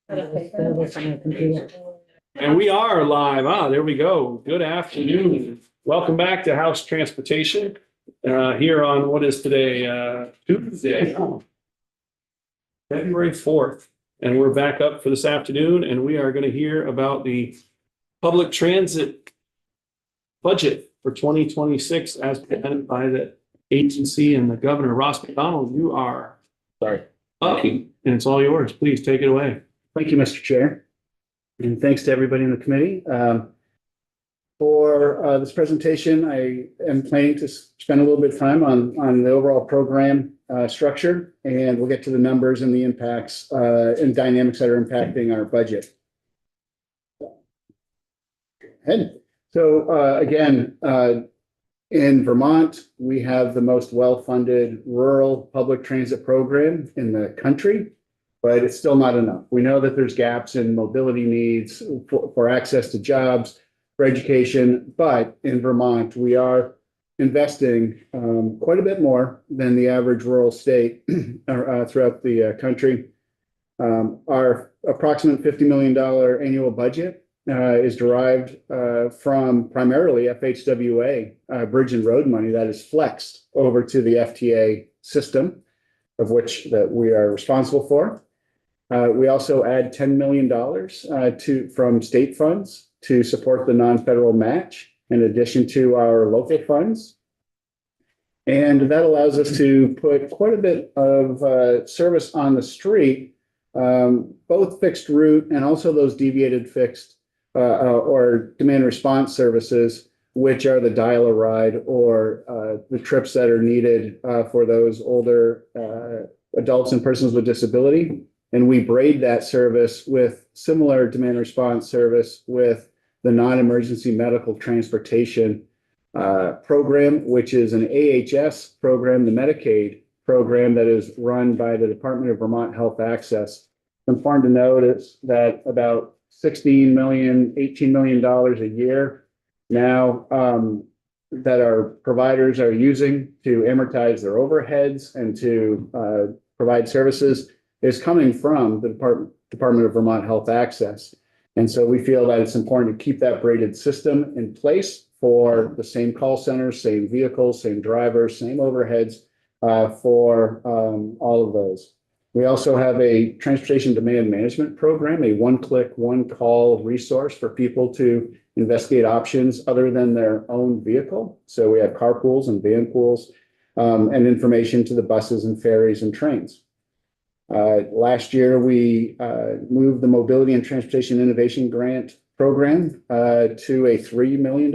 And we are live. There we go. Good afternoon. Welcome back to House Transportation here on what is today, Tuesday, February 4th. And we're back up for this afternoon, and we are going to hear about the public transit budget for 2026 as presented by the agency and the governor. Ross McDonald, you are up, and it's all yours. Please take it away. Thank you, Mr. Chair. And thanks to everybody in the committee. For this presentation, I am planning to spend a little bit of time on the overall program structure, and we'll get to the numbers and the impacts and dynamics that are impacting our budget. So again, in Vermont, we have the most well-funded rural public transit program in the country, but it's still not enough. We know that there's gaps in mobility needs for access to jobs, for education, but in Vermont, we are investing quite a bit more than the average rural state throughout the country. Our approximate $50 million annual budget is derived from primarily FHWA bridge and road money that is flexed over to the FTA system, of which that we are responsible for. We also add $10 million from state funds to support the non-federal match, in addition to our local funds. And that allows us to put quite a bit of service on the street, both fixed route and also those deviated fixed or demand response services, which are the dial-a-ride or the trips that are needed for those older adults and persons with disability. And we braid that service with similar demand response service with the non-emergency medical transportation program, which is an AHS program, the Medicaid program that is run by the Department of Vermont Health Access. It's important to notice that about $16 million, $18 million a year now that our providers are using to amortize their overheads and to provide services is coming from the Department of Vermont Health Access. And so we feel that it's important to keep that braided system in place for the same call centers, same vehicles, same drivers, same overheads for all of those. We also have a transportation demand management program, a one-click, one-call resource for people to investigate options other than their own vehicle. So we have carpools and van pools and information to the buses and ferries and trains. Last year, we moved the Mobility and Transportation Innovation Grant program to a $3 million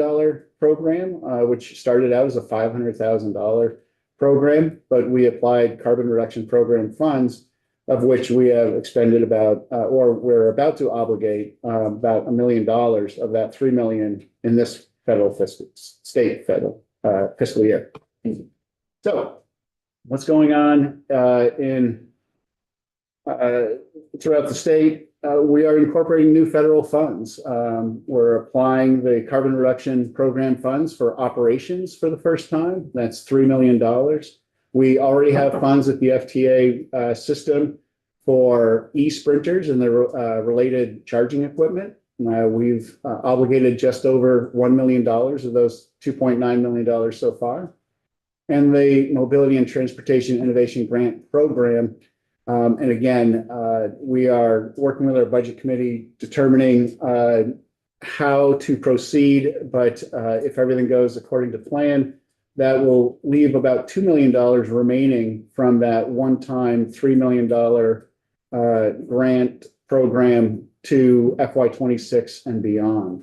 program, which started out as a $500,000 program, but we applied carbon reduction program funds, of which we have expended about, or we're about to obligate about $1 million of that $3 million in this federal state federal fiscal year. So what's going on throughout the state? We are incorporating new federal funds. We're applying the carbon reduction program funds for operations for the first time. That's $3 million. We already have funds at the FTA system for e-sprinters and the related charging equipment. We've obligated just over $1 million of those $2.9 million so far. And the Mobility and Transportation Innovation Grant Program. And again, we are working with our budget committee, determining how to proceed. But if everything goes according to plan, that will leave about $2 million remaining from that one-time $3 million grant program to FY26 and beyond.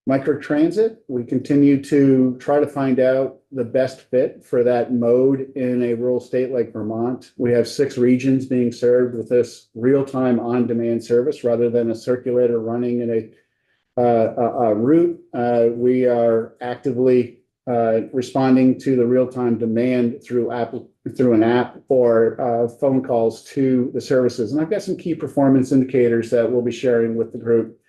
Microtransit, we continue to try to find out the best fit for that mode in a rural state like Vermont. We have 6 regions being served with this real-time on-demand service rather than a circulator running in a route. We are actively responding to the real-time demand through an app or phone calls to the services. And I've got some key performance indicators that we'll be sharing with the group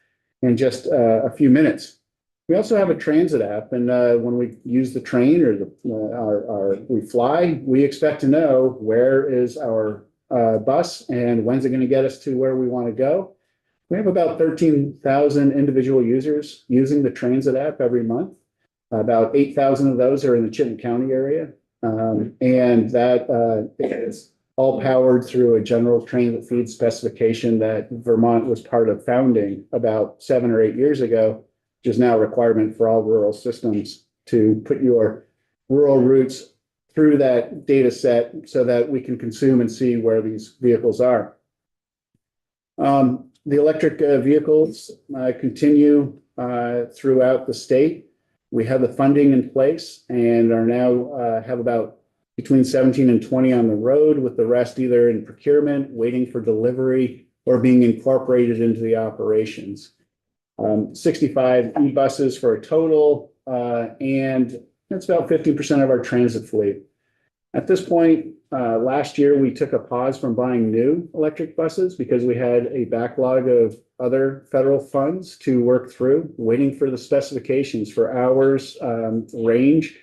in just a few minutes. We also have a transit app, and when we use the train or we fly, we expect to know where is our bus and when's it going to get us to where we want to go. We have about 13,000 individual users using the transit app every month. About 8,000 of those are in the Chittenden County area. And that is all powered through a general transit feed specification that Vermont was part of founding about 7 or 8 years ago, which is now a requirement for all rural systems to put your rural routes through that data set so that we can consume and see where these vehicles are. The electric vehicles continue throughout the state. We have the funding in place and are now have about between 17 and 20 on the road, with the rest either in procurement, waiting for delivery, or being incorporated into the operations. 65 e-buses for a total, and that's about 50% of our transit fleet. At this point, last year, we took a pause from buying new electric buses because we had a backlog of other federal funds to work through, waiting for the specifications for hours, range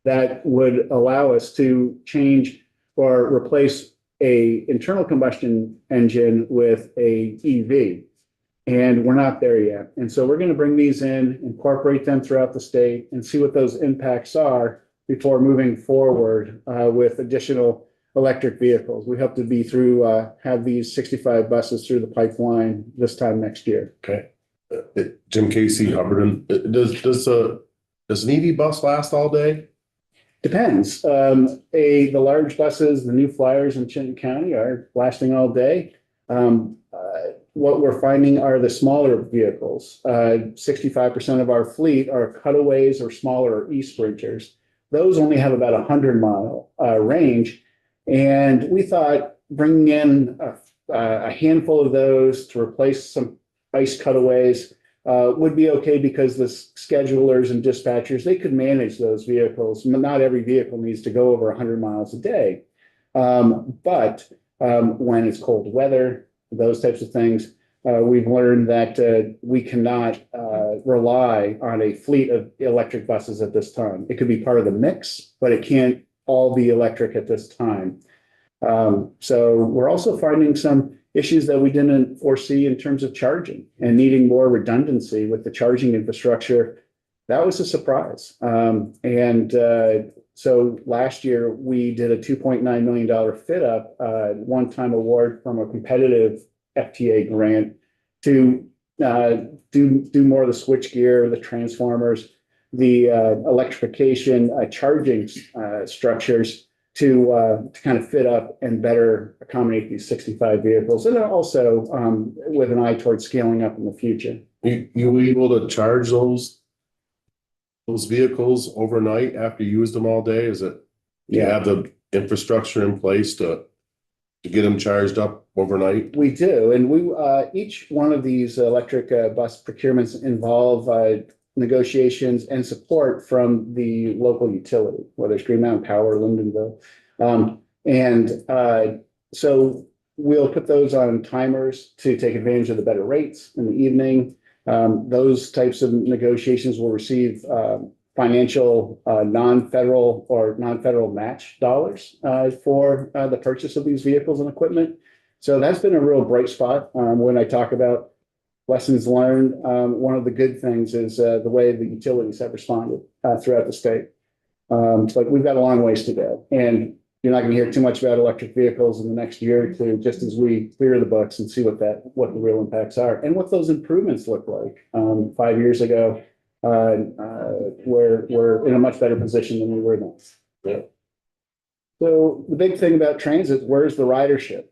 that would allow us to change or replace a internal combustion engine with a EV. And we're not there yet. And so we're going to bring these in, incorporate them throughout the state, and see what those impacts are before moving forward with additional electric vehicles. We hope to be through, have these 65 buses through the pipeline this time next year. Okay. Jim Casey, Hubbardton. Does an EV bus last all day? Depends. The large buses, the new Flyers in Chittenden County are lasting all day. What we're finding are the smaller vehicles. 65% of our fleet are cutaways or smaller e-sprinters. Those only have about 100-mile range. And we thought bringing in a handful of those to replace some ICE cutaways would be okay, because the schedulers and dispatchers, they could manage those vehicles. Not every vehicle needs to go over 100 miles a day. But when it's cold weather, those types of things, we've learned that we cannot rely on a fleet of electric buses at this time. It could be part of the mix, but it can't all be electric at this time. So we're also finding some issues that we didn't foresee in terms of charging and needing more redundancy with the charging infrastructure. That was a surprise. So last year we did a $2.9 million fit up, one-time award from a competitive FTA grant to do more of the switchgear, the transformers, the electrification, charging structures to kind of fit up and better accommodate these 65 vehicles, and then also with an eye towards scaling up in the future. You were able to charge those vehicles overnight after you used them all day? Do you have the infrastructure in place to get them charged up overnight? We do, and we each one of these electric bus procurements involve negotiations and support from the local utility, whether it's Green Mountain Power, Lindenville. So we'll put those on timers to take advantage of the better rates in the evening. Those types of negotiations will receive financial non-federal match dollars for the purchase of these vehicles and equipment. So that's been a real bright spot. When I talk about lessons learned, one of the good things is the way the utilities have responded throughout the state. But we've got a long ways to go, and you're not going to hear too much about electric vehicles in the next year or two, just as we clear the books and see what the real impacts are and what those improvements look like. 5 years ago, we're in a much better position than we were then. Yeah. So the big thing about transit, where's the ridership?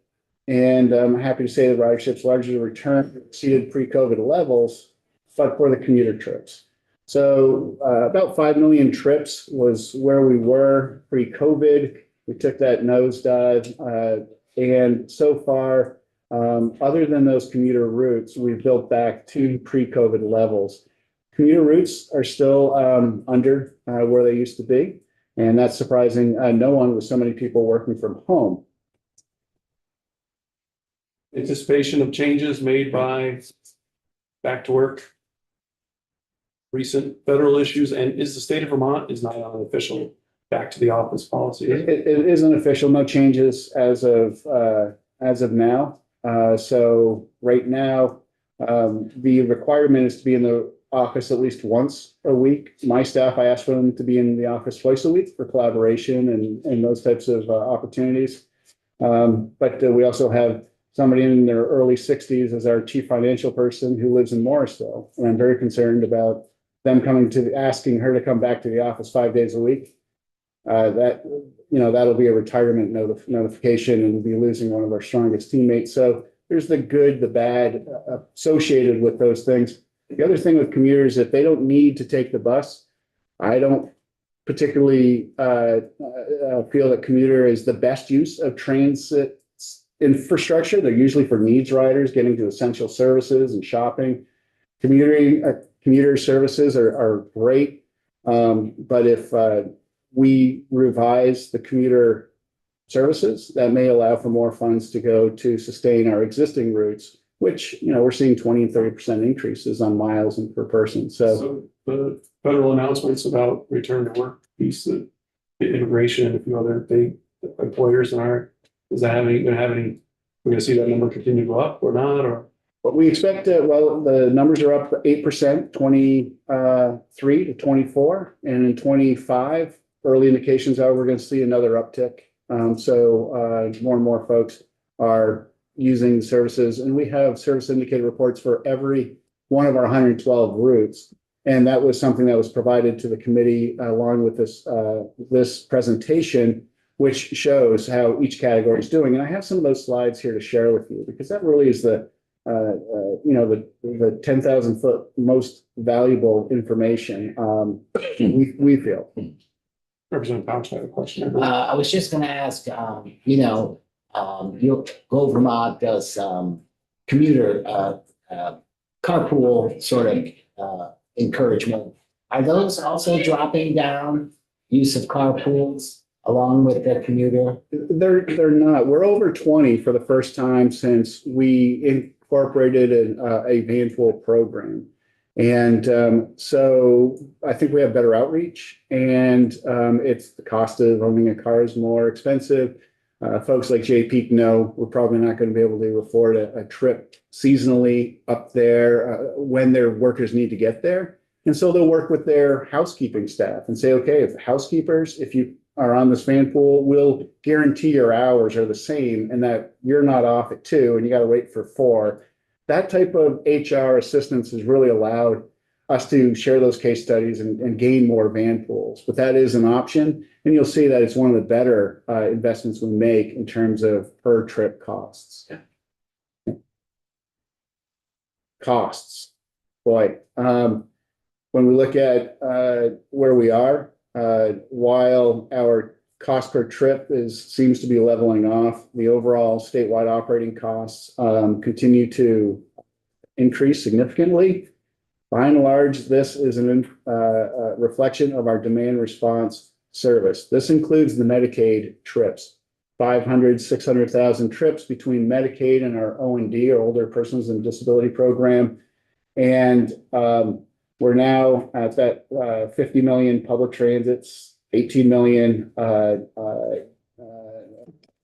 And I'm happy to say the ridership's largely returned, exceeded pre-COVID levels, but for the commuter trips. So about 5 million trips was where we were pre-COVID. We took that nosedive, and so far, other than those commuter routes, we've built back to pre-COVID levels. Commuter routes are still under where they used to be, and that's surprising no one with so many people working from home. Anticipation of changes made by back to work, recent federal issues, and is the state of Vermont is not on an official back to the office policy? It isn't official, no changes as of as of now. So right now, the requirement is to be in the office at least once a week. My staff, I ask for them to be in the office twice a week for collaboration and those types of opportunities. But we also have somebody in their early 60s as our chief financial person who lives in Morrisville. And I'm very concerned about them asking her to come back to the office 5 days a week. That'll be a retirement notification, and we'll be losing one of our strongest teammates. So there's the good, the bad associated with those things. The other thing with commuters, if they don't need to take the bus, I don't particularly feel that commuter is the best use of transit infrastructure. They're usually for needs riders getting to essential services and shopping. Commuter services are great, but if we revise the commuter services, that may allow for more funds to go to sustain our existing routes, which, we're seeing 20 and 30% increases on miles and per person. So the federal announcements about return to work piece, the immigration and a few other big employers we're going to see that number continue to go up or not, or? But we expect the numbers are up 8%, 23 to 24, and in 25, early indications are we're going to see another uptick. So more and more folks are using the services, and we have service indicator reports for every one of our 112 routes. And that was something that was provided to the committee along with this presentation, which shows how each category is doing. And I have some of those slides here to share with you, because that really is the 10,000 foot most valuable information, we feel. Representative Pouch had a question. I was just gonna ask, your Go Vermont does commuter carpool sort of encouragement. Are those also dropping down use of carpools along with the commuter? They're not. We're over 20 for the first time since we incorporated a vanpool program. And so I think we have better outreach, and it's the cost of owning a car is more expensive. Folks like Jay Peak know we're probably not going to be able to afford a trip seasonally up there when their workers need to get there. And so they'll work with their housekeeping staff and say, okay, if housekeepers, if you are on this vanpool, we'll guarantee your hours are the same and that you're not off at 2 and you got to wait for 4. That type of HR assistance has really allowed us to share those case studies and gain more vanpools. But that is an option. And you'll see that it's one of the better investments we make in terms of per trip costs. Costs. Boy, when we look at where we are, while our cost per trip seems to be leveling off, the overall statewide operating costs continue to increase significantly. By and large, this is a reflection of our demand response service. This includes the Medicaid trips, 500, 600,000 trips between Medicaid and our O&D, or Older Persons and Disability Program. And we're now at that 50 million public transits, 18 million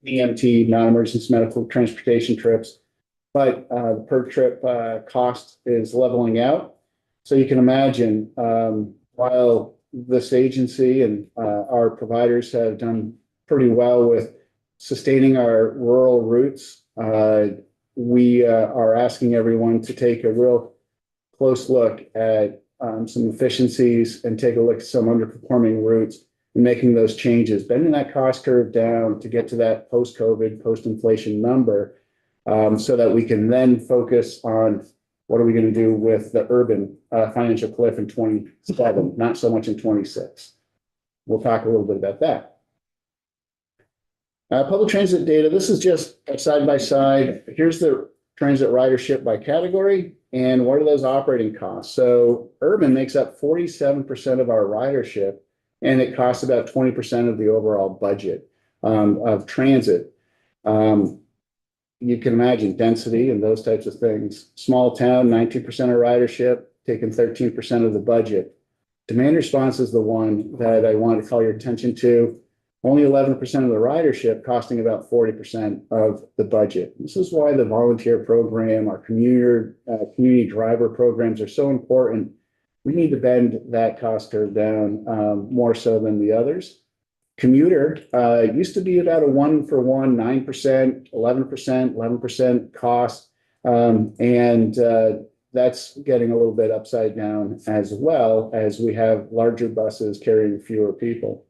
EMT, non-emergency medical transportation trips. But the per trip cost is leveling out. So you can imagine, while this agency and our providers have done pretty well with sustaining our rural routes, we are asking everyone to take a real close look at some efficiencies and take a look at some underperforming routes and making those changes, bending that cost curve down to get to that post-COVID, post-inflation number, so that we can then focus on what are we going to do with the urban financial cliff in 27, not so much in 26. We'll talk a little bit about that. Public transit data, this is just a side-by-side. Here's the transit ridership by category, and what are those operating costs? So urban makes up 47% of our ridership, and it costs about 20% of the overall budget of transit. You can imagine density and those types of things. Small town, 19% of ridership, taking 13% of the budget. Demand response is the one that I want to call your attention to. only 11% of the ridership, costing about 40% of the budget. This is why the volunteer program, our community driver programs are so important. We need to bend that cost curve down more so than the others. Commuter used to be about a 1-for-1, 9%, 11%, 11% cost. That's getting a little bit upside down as well as we have larger buses carrying fewer people.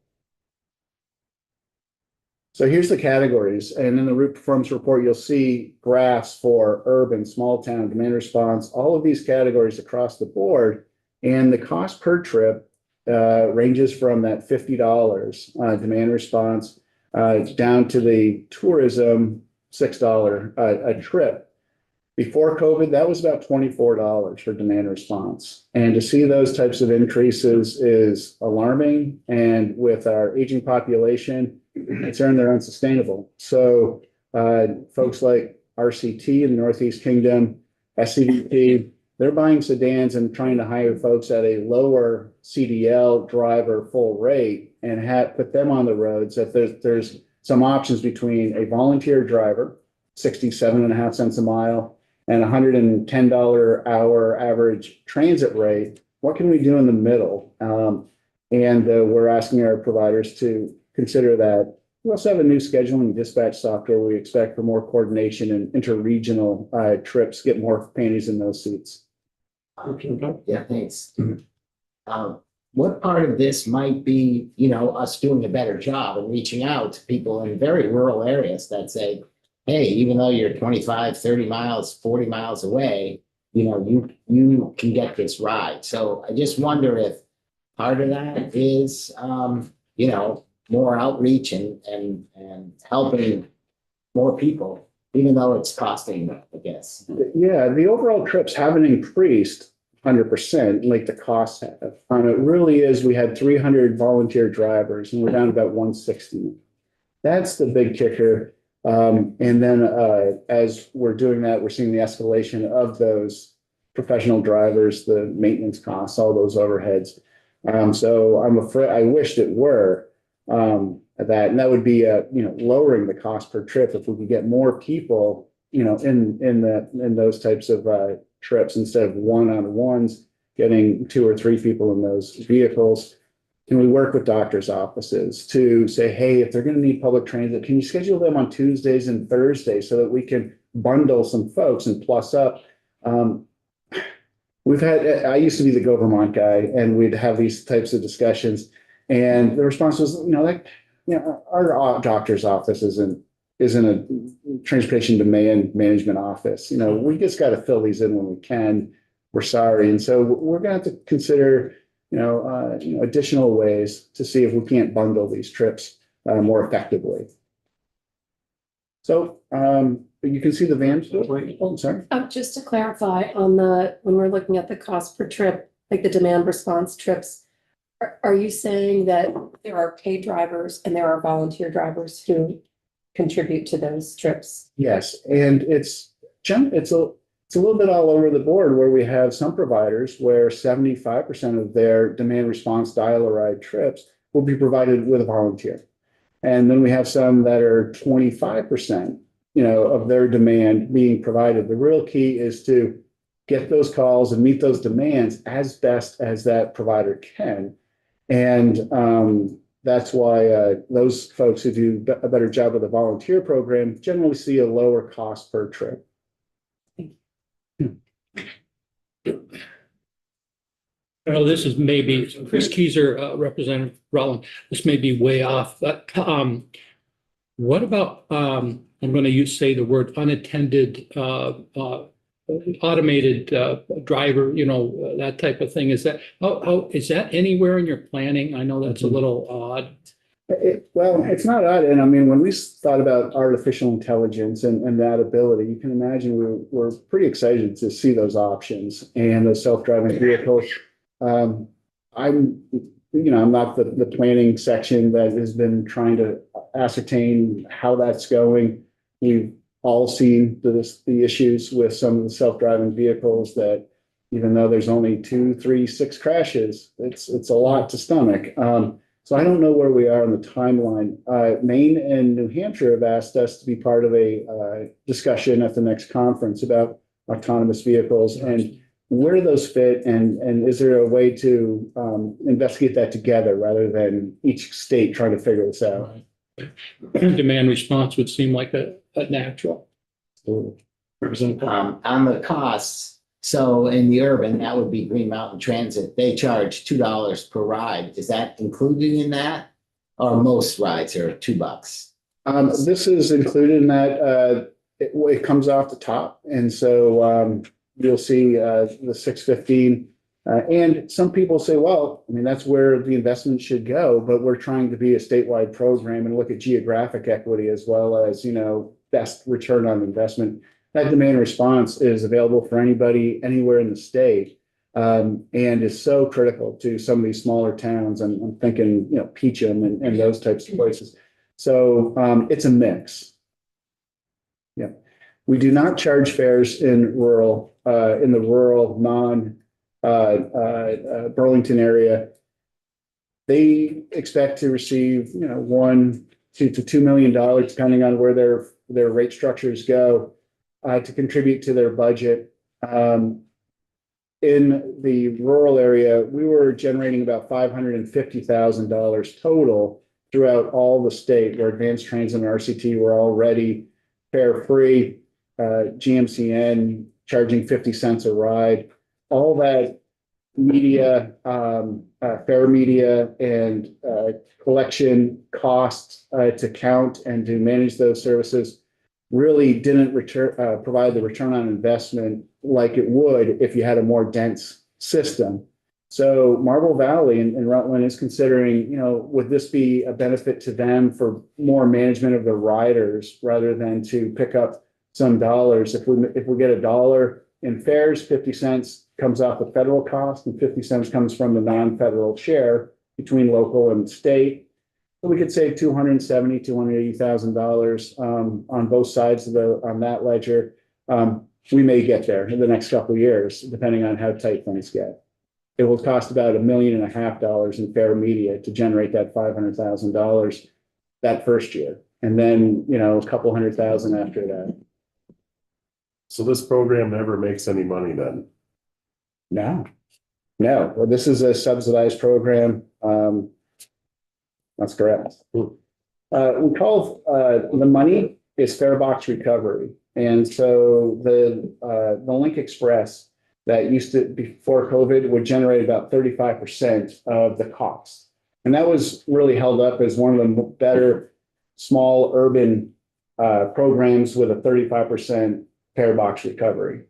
So here's the categories. And in the route performance report, you'll see graphs for urban, small town, demand response, all of these categories across the board. And the cost per trip ranges from that $50 demand response down to the tourism $6 a trip. Before COVID, that was about $24 for demand response. And to see those types of increases is alarming. And with our aging population, it's they're unsustainable. So folks like RCT in the Northeast Kingdom, SCDP, they're buying sedans and trying to hire folks at a lower CDL driver full rate and put them on the roads. That there's some options between a volunteer driver, 67.5 cents a mile, and $110 hour average transit rate. What can we do in the middle? We're asking our providers to consider that. We also have a new scheduling dispatch software we expect for more coordination and interregional trips, get more panties in those seats. Yeah, thanks. What part of this might be, us doing a better job and reaching out to people in very rural areas that say, hey, even though you're 25, 30 miles, 40 miles away, you can get this ride. So I just wonder if part of that is, more outreach and helping more people, even though it's costing, I guess. Yeah, the overall trips haven't increased 100% like the costs have. It really is, we had 300 volunteer drivers and we're down to about 160. That's the big kicker. And then as we're doing that, we're seeing the escalation of those professional drivers, the maintenance costs, all those overheads. So I'm afraid, I wished it were that, and that would be lowering the cost per trip if we could get more people, in those types of trips instead of one-on-ones, getting 2 or 3 people in those vehicles. Can we work with doctors' offices to say, hey, if they're going to need public transit, can you schedule them on Tuesdays and Thursdays so that we can bundle some folks and plus up? I used to be the Go Vermont guy, and we'd have these types of discussions. And the response was, our doctor's office isn't a transportation demand management office. We just got to fill these in when we can. We're sorry. And so we're going to have to consider additional ways to see if we can't bundle these trips more effectively. So you can see the vans. Oh, sorry. Just to clarify on when we're looking at the cost per trip, like the demand response trips, are you saying that there are paid drivers and there are volunteer drivers who contribute to those trips? Yes, and it's a little bit all over the board where we have some providers where 75% of their demand response dial-a-ride trips will be provided with a volunteer. And then we have some that are 25%, of their demand being provided. The real key is to get those calls and meet those demands as best as that provider can. And that's why those folks who do a better job with the volunteer program generally see a lower cost per trip. Well, this is maybe Chris Keyser, Representative Rowland. This may be way off, but what about I'm going to say the word unattended, automated driver? That type of thing. Is that how is that anywhere in your planning? I know that's a little odd. Well, it's not odd. And I mean, when we thought about artificial intelligence and that ability, you can imagine we're pretty excited to see those options and those self-driving vehicles. I'm not the planning section that has been trying to ascertain how that's going. We've all seen the issues with some of the self-driving vehicles that even though there's only 2, 3, 6 crashes, it's a lot to stomach. So I don't know where we are on the timeline. Maine and New Hampshire have asked us to be part of a discussion at the next conference about autonomous vehicles and where do those fit, and is there a way to investigate that together rather than each state trying to figure this out? Demand response would seem like a natural. Representative. On the costs, so in the urban, that would be Green Mountain Transit. They charge $2 per ride. Is that included in that? Or most rides are $2? This is included in that, it comes off the top, and so you'll see the 615. And some people say, well, I mean, that's where the investment should go, but we're trying to be a statewide program and look at geographic equity as well as, best return on investment. That demand response is available for anybody, anywhere in the state, and is so critical to some of these smaller towns. I'm thinking, Peachum and those types of places. So it's a mix. Yeah. We do not charge fares in the rural Burlington area. They expect to receive, $1 to $2 million, depending on where their rate structures go, to contribute to their budget. In the rural area, we were generating about $550,000 total throughout all the state, where Advanced Transit and RCT were already fare-free, GMCN charging 50 cents a ride. All that media, fare media and collection costs to count and to manage those services really didn't provide the return on investment like it would if you had a more dense system. So Marble Valley and Rutland is considering, would this be a benefit to them for more management of the riders rather than to pick up some dollars? If we get $1 in fares, 50 cents comes off the federal cost and 50 cents comes from the non-federal share between local and state. So we could save $270,000, $280,000 on both sides on that ledger. We may get there in the next couple of years, depending on how tight things get. It will cost about $1.5 million in fare media to generate that $500,000 that first year, and then a couple $100,000 after that. So this program never makes any money then? No. Well, this is a subsidized program. That's correct. We call the money is fare box recovery, and so the Link Express that used to, before COVID, would generate about 35% of the cost, and that was really held up as one of the better small urban programs with a 35% fare box recovery.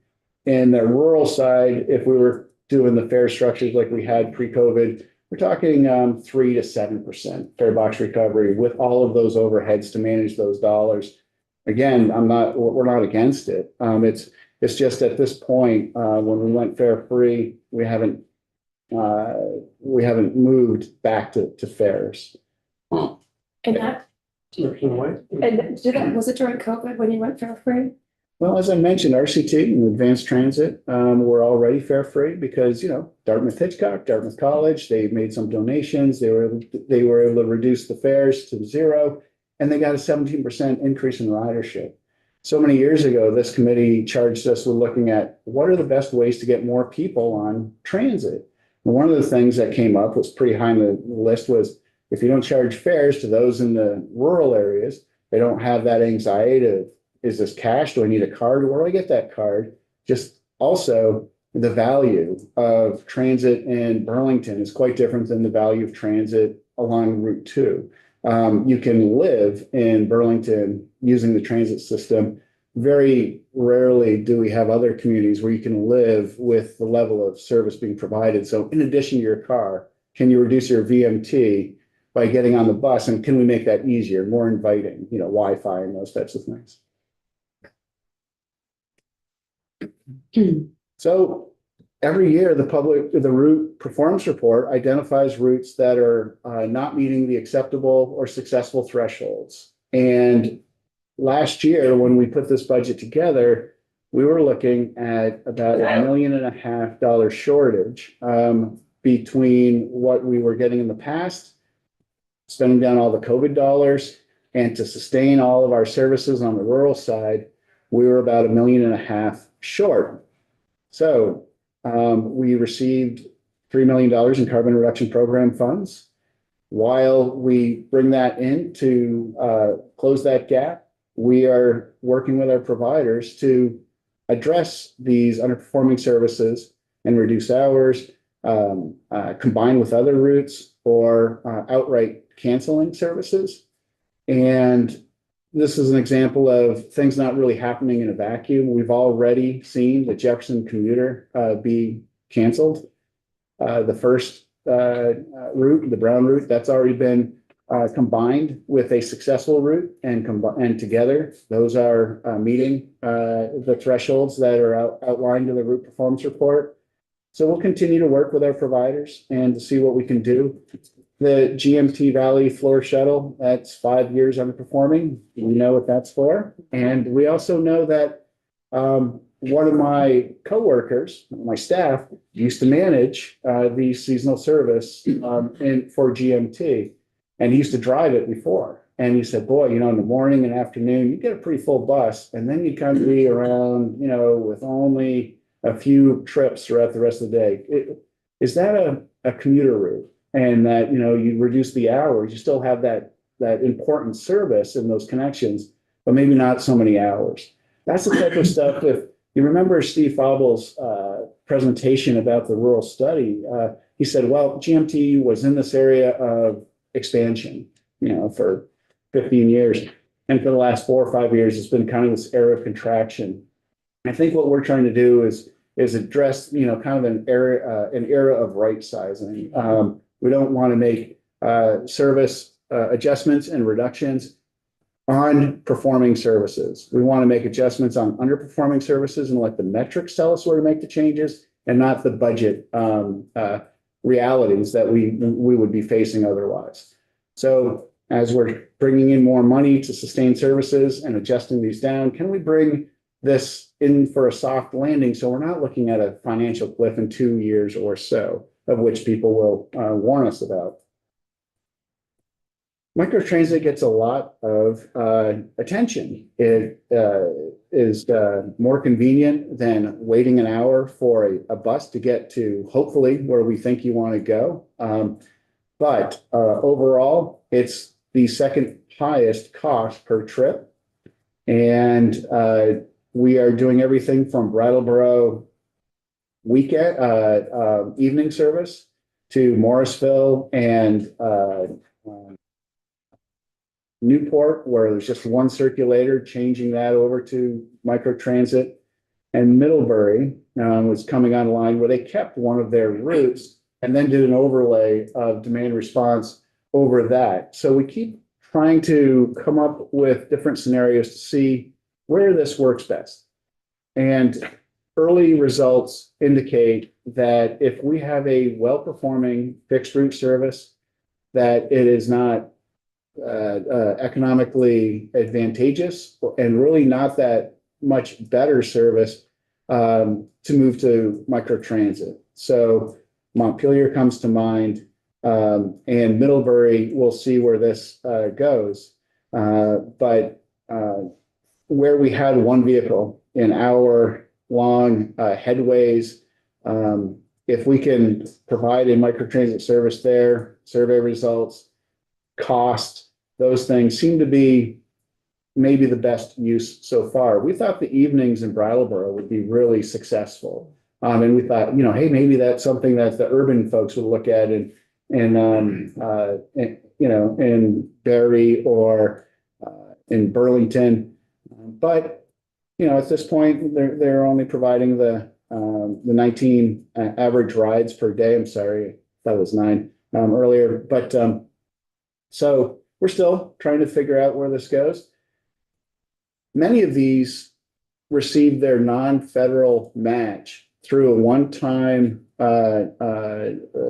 In the rural side, if we were doing the fare structures like we had pre-COVID, we're talking 3 to 7% fare box recovery with all of those overheads to manage those dollars. Again, we're not against it. It's just at this point, when we went fare free, we haven't moved back to fares. And was it during COVID when you went fare free? Well, as I mentioned, RCT and Advanced Transit were already fare free because, Dartmouth Hitchcock, Dartmouth College, they made some donations. They were able to reduce the fares to 0, and they got a 17% increase in ridership. So many years ago, this committee charged us with looking at what are the best ways to get more people on transit. And one of the things that came up was pretty high on the list was if you don't charge fares to those in the rural areas, they don't have that anxiety of, is this cash? Do I need a card? Where do I get that card? Just also the value of transit in Burlington is quite different than the value of transit along Route 2. You can live in Burlington using the transit system. Very rarely do we have other communities where you can live with the level of service being provided. So in addition to your car, can you reduce your VMT by getting on the bus? And can we make that easier, more inviting, Wi-Fi and those types of things? So every year, the route performance report identifies routes that are not meeting the acceptable or successful thresholds. And last year, when we put this budget together, we were looking at about $1.5 million shortage between what we were getting in the past spending down all the COVID dollars, and to sustain all of our services on the rural side, we were about $1.5 million short. So we received $3 million in carbon reduction program funds. While we bring that in to close that gap, we are working with our providers to address these underperforming services and reduce hours, combine with other routes, or outright canceling services. And this is an example of things not really happening in a vacuum. We've already seen the Jefferson commuter be canceled. The first route, the Brown route, that's already been combined with a successful route, and together those are meeting the thresholds that are outlined in the route performance report. So we'll continue to work with our providers and to see what we can do. The GMT Valley Floor Shuttle, that's 5 years underperforming. We know what that's for. And we also know that one of my coworkers, my staff, used to manage the seasonal service for GMT. And he used to drive it before. And he said, boy, in the morning and afternoon, you get a pretty full bus. And then you kind of be around, with only a few trips throughout the rest of the day. Is that a commuter route? And that, you reduce the hours, you still have that important service in those connections, but maybe not so many hours. That's the type of stuff. If you remember Steve Fabel's presentation about the rural study, he said, well, GMT was in this area of expansion, for 15 years. And for the last 4 or 5 years, it's been kind of this era of contraction. I think what we're trying to do is address, kind of an era of right sizing. We don't want to make service adjustments and reductions on performing services. We want to make adjustments on underperforming services and let the metrics tell us where to make the changes, and not the budget realities that we would be facing otherwise. So as we're bringing in more money to sustain services and adjusting these down, can we bring this in for a soft landing so we're not looking at a financial cliff in 2 years or so, of which people will warn us about? Microtransit gets a lot of attention. It is more convenient than waiting an hour for a bus to get to, hopefully, where we think you want to go. But overall, it's the second highest cost per trip. And we are doing everything from Brattleboro weekend evening service to Morrisville and Newport, where there's just one circulator, changing that over to microtransit. And Middlebury was coming online, where they kept one of their routes and then did an overlay of demand response over that. So we keep trying to come up with different scenarios to see where this works best. And early results indicate that if we have a well-performing fixed route service, that it is not economically advantageous and really not that much better service to move to microtransit. So Montpelier comes to mind, and Middlebury, we'll see where this goes. But where we had one vehicle in hour-long headways, if we can provide a microtransit service there, survey results, cost, those things seem to be maybe the best use so far. We thought the evenings in Brattleboro would be really successful. And we thought, hey, maybe that's something that the urban folks would look at in Barrie or in Burlington. But, at this point, they're only providing the 19 average rides per day. I'm sorry, that was 9 earlier. But so we're still trying to figure out where this goes. Many of these receive their non-federal match through a one-time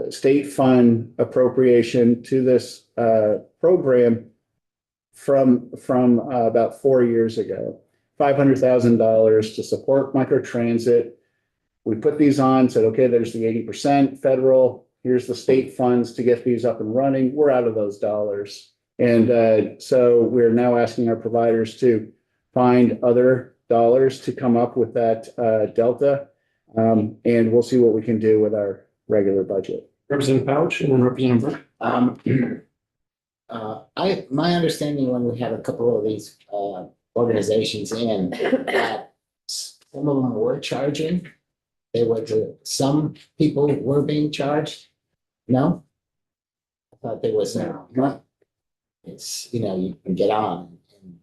state fund appropriation to this program from about 4 years ago, $500,000 to support microtransit. We put these on, said, okay, there's the 80% federal, here's the state funds to get these up and running. We're out of those dollars. And so we're now asking our providers to find other dollars to come up with that delta. And we'll see what we can do with our regular budget. Representative Pouch and then Representative Burke. My understanding when we had a couple of these, organizations in, that some of them were charging. Some people were being charged. No? I thought there was, no. It's, you can get on and,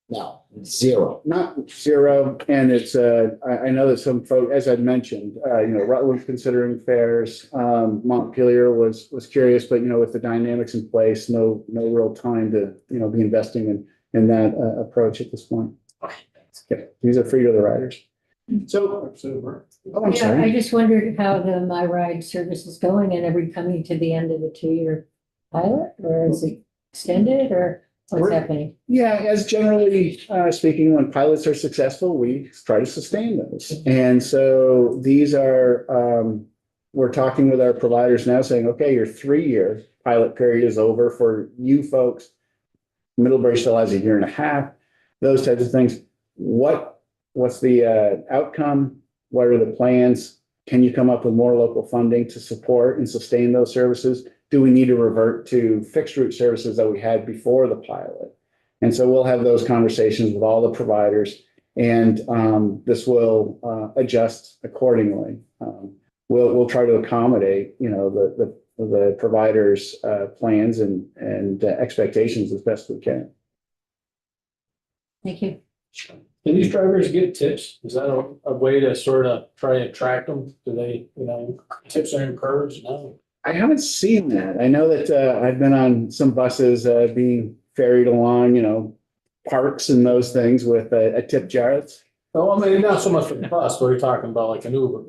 no, zero. Not zero, and it's, I know that some folk, as I'd mentioned, Rutland's considering fares. Montpelier was curious, but with the dynamics in place, no real time to, be investing in that approach at this point. Okay, thanks. Yeah, these are free to the riders. So, Representative Burke. I'm Yeah, sorry. I just wondered how the My Ride service is going, and are we coming to the end of the 2-year pilot, or is it extended, or what's We're- happening? Yeah, as generally speaking, when pilots are successful, we try to sustain those. And so these are, we're talking with our providers now saying, okay, your 3-year pilot period is over for you folks. Middlebury still has a 1.5 years, those types of things. What's the outcome? What are the plans? Can you come up with more local funding to support and sustain those services? Do we need to revert to fixed route services that we had before the pilot? And so we'll have those conversations with all the providers, and this will adjust accordingly. We'll try to accommodate, the providers' plans and expectations as best we can. Thank you. Do these drivers get tips? Is that a way to sort of try to attract them? Do they, tips are encouraged? No. I haven't seen that. I know that I've been on some buses being ferried along, parks and those things with a tip jar. Oh, I mean, not so much for the bus, but we're talking about like an Uber,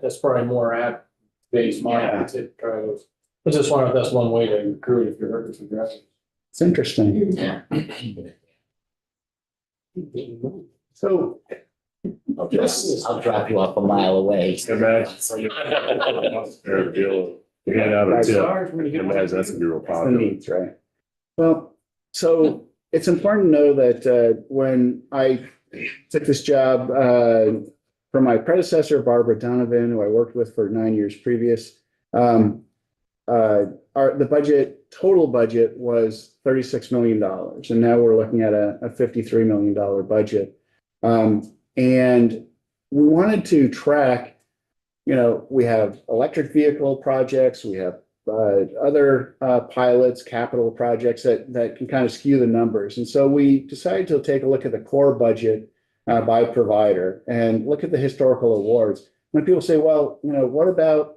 that's probably more app-based model tip drivers. I just wonder if that's one way to recruit if you're driving. It's interesting. Yeah. So I'll drop you off a mile away. Imagine. Fair deal. You hand out a tip. Imagine that's gonna be real the popular. needs, right? Well, so it's important to know that when I took this job from my predecessor, Barbara Donovan, who I worked with for 9 years previous, the total budget was $36 million. And now we're looking at a $53 million budget. And we wanted to track, we have electric vehicle projects, we have other pilots, capital projects that can kind of skew the numbers. And so we decided to take a look at the core budget by provider and look at the historical awards. When people say, well, what about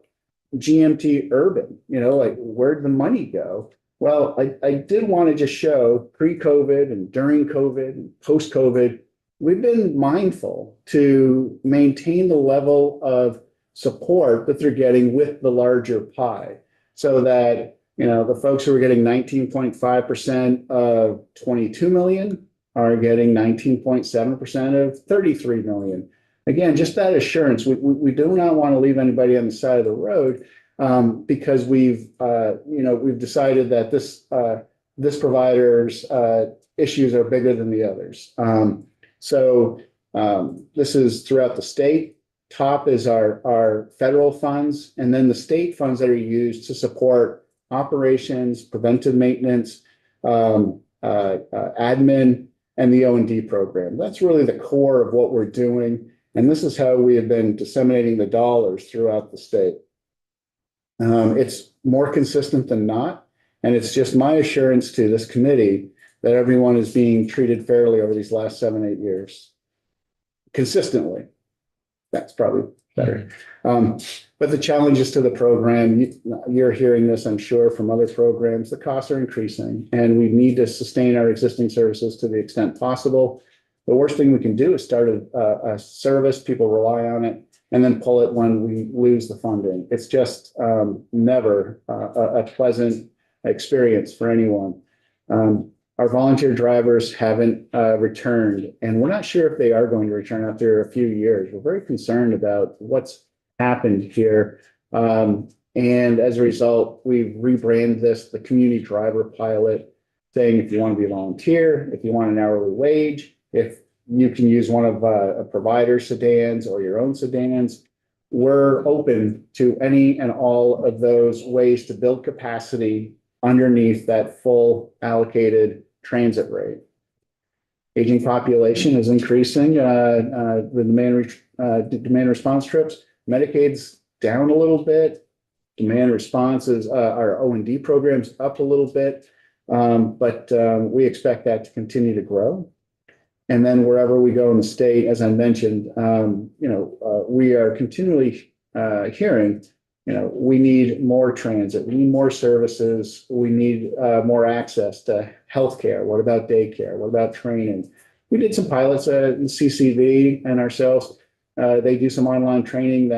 GMT Urban? Where'd the money go? Well, I did want to just show pre-COVID and during COVID and post-COVID, we've been mindful to maintain the level of support that they're getting with the larger pie, so that, the folks who are getting 19.5% of 22 million are getting 19.7% of 33 million. Again, just that assurance. We do not want to leave anybody on the side of the road, because we've decided that this provider's issues are bigger than the others. So this is throughout the state. Top is our federal funds, and then the state funds that are used to support operations, preventive maintenance, admin, and the O&D program. That's really the core of what we're doing. And this is how we have been disseminating the dollars throughout the state. It's more consistent than not. And it's just my assurance to this committee that everyone is being treated fairly over these last 7-8 years. Consistently. That's probably better. But the challenges to the program, you're hearing this, I'm sure, from other programs, the costs are increasing, and we need to sustain our existing services to the extent possible. The worst thing we can do is start a service, people rely on it, and then pull it when we lose the funding. It's just never a pleasant experience for anyone. Our volunteer drivers haven't returned, and we're not sure if they are going to return after a few years. We're very concerned about what's happened here. And And as a result, we've rebranded this the community driver pilot, saying if you want to be a volunteer, if you want an hourly wage, if you can use one of a provider's sedans or your own sedans, we're open to any and all of those ways to build capacity underneath that full allocated transit rate. Aging population is increasing, the demand response trips. Medicaid's down a little bit. Demand responses, our O&D programs up a little bit. But we expect that to continue to grow. And then wherever we go in the state, as I mentioned, we are continually hearing, we need more transit, we need more services, we need more access to healthcare. What about daycare? What about training? We did some pilots in CCV and ourselves. They do some online training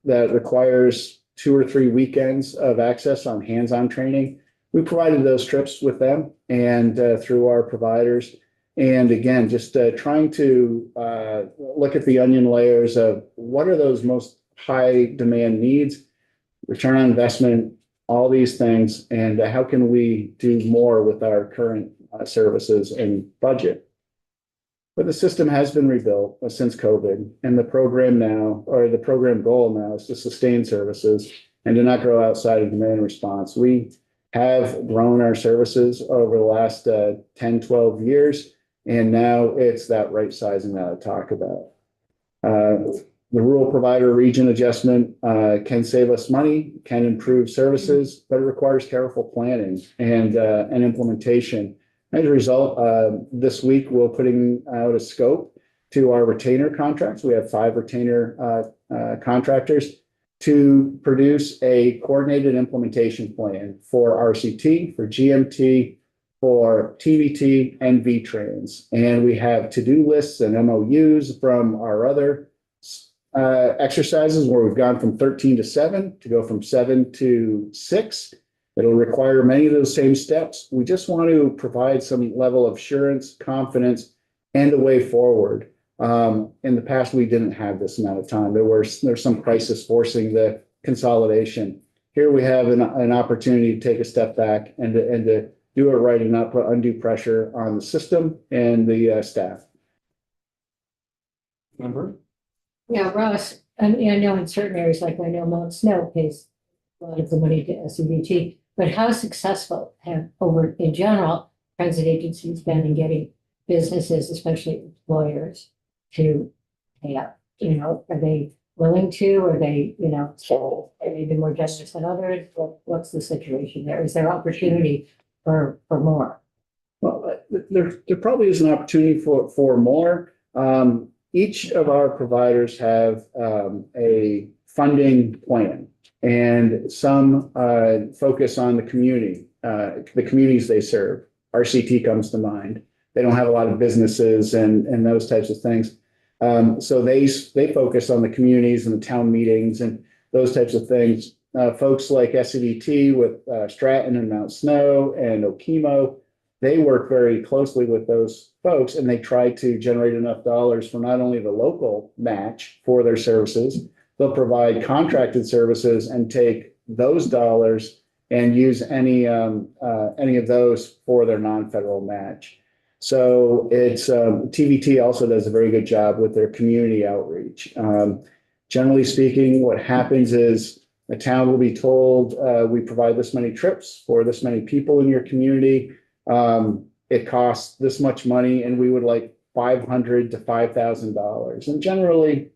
that requires 2 or 3 weekends of access on hands-on training. We provided those trips with them and through our providers. And again, just trying to look at the onion layers of what are those most high demand needs, return on investment, all these things, and how can we do more with our current services and budget. But the system has been rebuilt since COVID, and the program now, or the program goal now, is to sustain services and to not grow outside of demand response. We have grown our services over the last 10, 12 years. And now it's that right sizing that I talk about. The rural provider region adjustment can save us money, can improve services, but it requires careful planning and implementation. As a result, this week we're putting out a scope to our retainer contracts. We have 5 retainer contractors to produce a coordinated implementation plan for RCT, for GMT, for TVT and VTrans. And we have to-do lists and MOUs from our other exercises where we've gone from 13 to 7 to go from 7 to 6. It'll require many of those same steps. We just want to provide some level of assurance, confidence, and a way forward. In the past, we didn't have this amount of time. There's some crisis forcing the consolidation. Here we have an opportunity to take a step back and to do it right and not put undue pressure on the system and the staff. Remember? Yeah, Ross, I mean, I know in certain areas, like I know Mount Snow pays a lot of the money to SUBT, but how successful have in general, transit agencies been in getting businesses, especially employers, to pay up? Are they willing to, are they, maybe more generous than others? What's the situation there? Is there opportunity for more? Well, there probably is an opportunity for more. Each of our providers have a funding plan, and some focus on the communities they serve. RCT comes to mind. They don't have a lot of businesses and those types of things. So they focus on the communities and the town meetings and those types of things. Folks like SCDT with Stratton and Mount Snow and Okemo, they work very closely with those folks, and they try to generate enough dollars for not only the local match for their services, they'll provide contracted services and take those dollars and use any of those for their non-federal match. So it's TVT also does a very good job with their community outreach. Generally speaking, what happens is the town will be told, we provide this many trips for this many people in your community. It costs this much money, and we would like $500 to $5,000. And generally,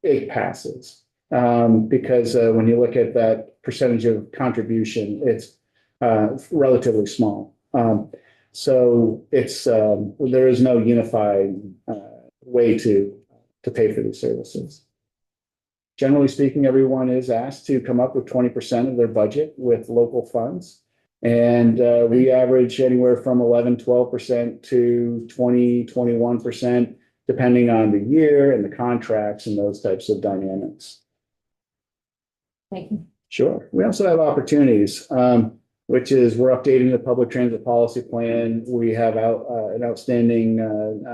it passes because when you look at that percentage of contribution, it's relatively small. So it's there is no unified way to pay for these services. Generally speaking, everyone is asked to come up with 20% of their budget with local funds. And we average anywhere from 11, 12% to 20, 21%, depending on the year and the contracts and those types of dynamics. Thank you. Sure. We also have opportunities, which is we're updating the public transit policy plan. We have an outstanding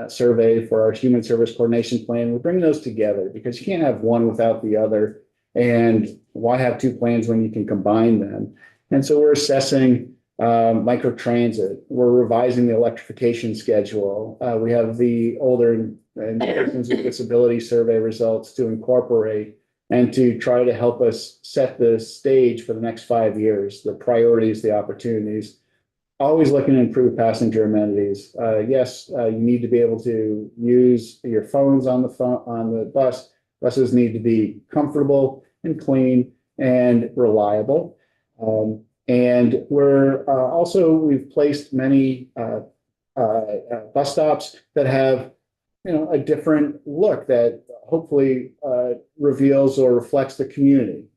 survey for our human service coordination plan. We bring those together because you can't have one without the other. And why have two plans when you can combine them? And so we're assessing microtransit. We're revising the electrification schedule. We have the older and persons with disability survey results to incorporate and to try to help us set the stage for the next 5 years, the priorities, the opportunities. Always looking to improve passenger amenities. Yes, you need to be able to use your phones on the bus. Buses need to be comfortable and clean and reliable. And we've placed many bus stops that have, a different look that hopefully reveals or reflects the community.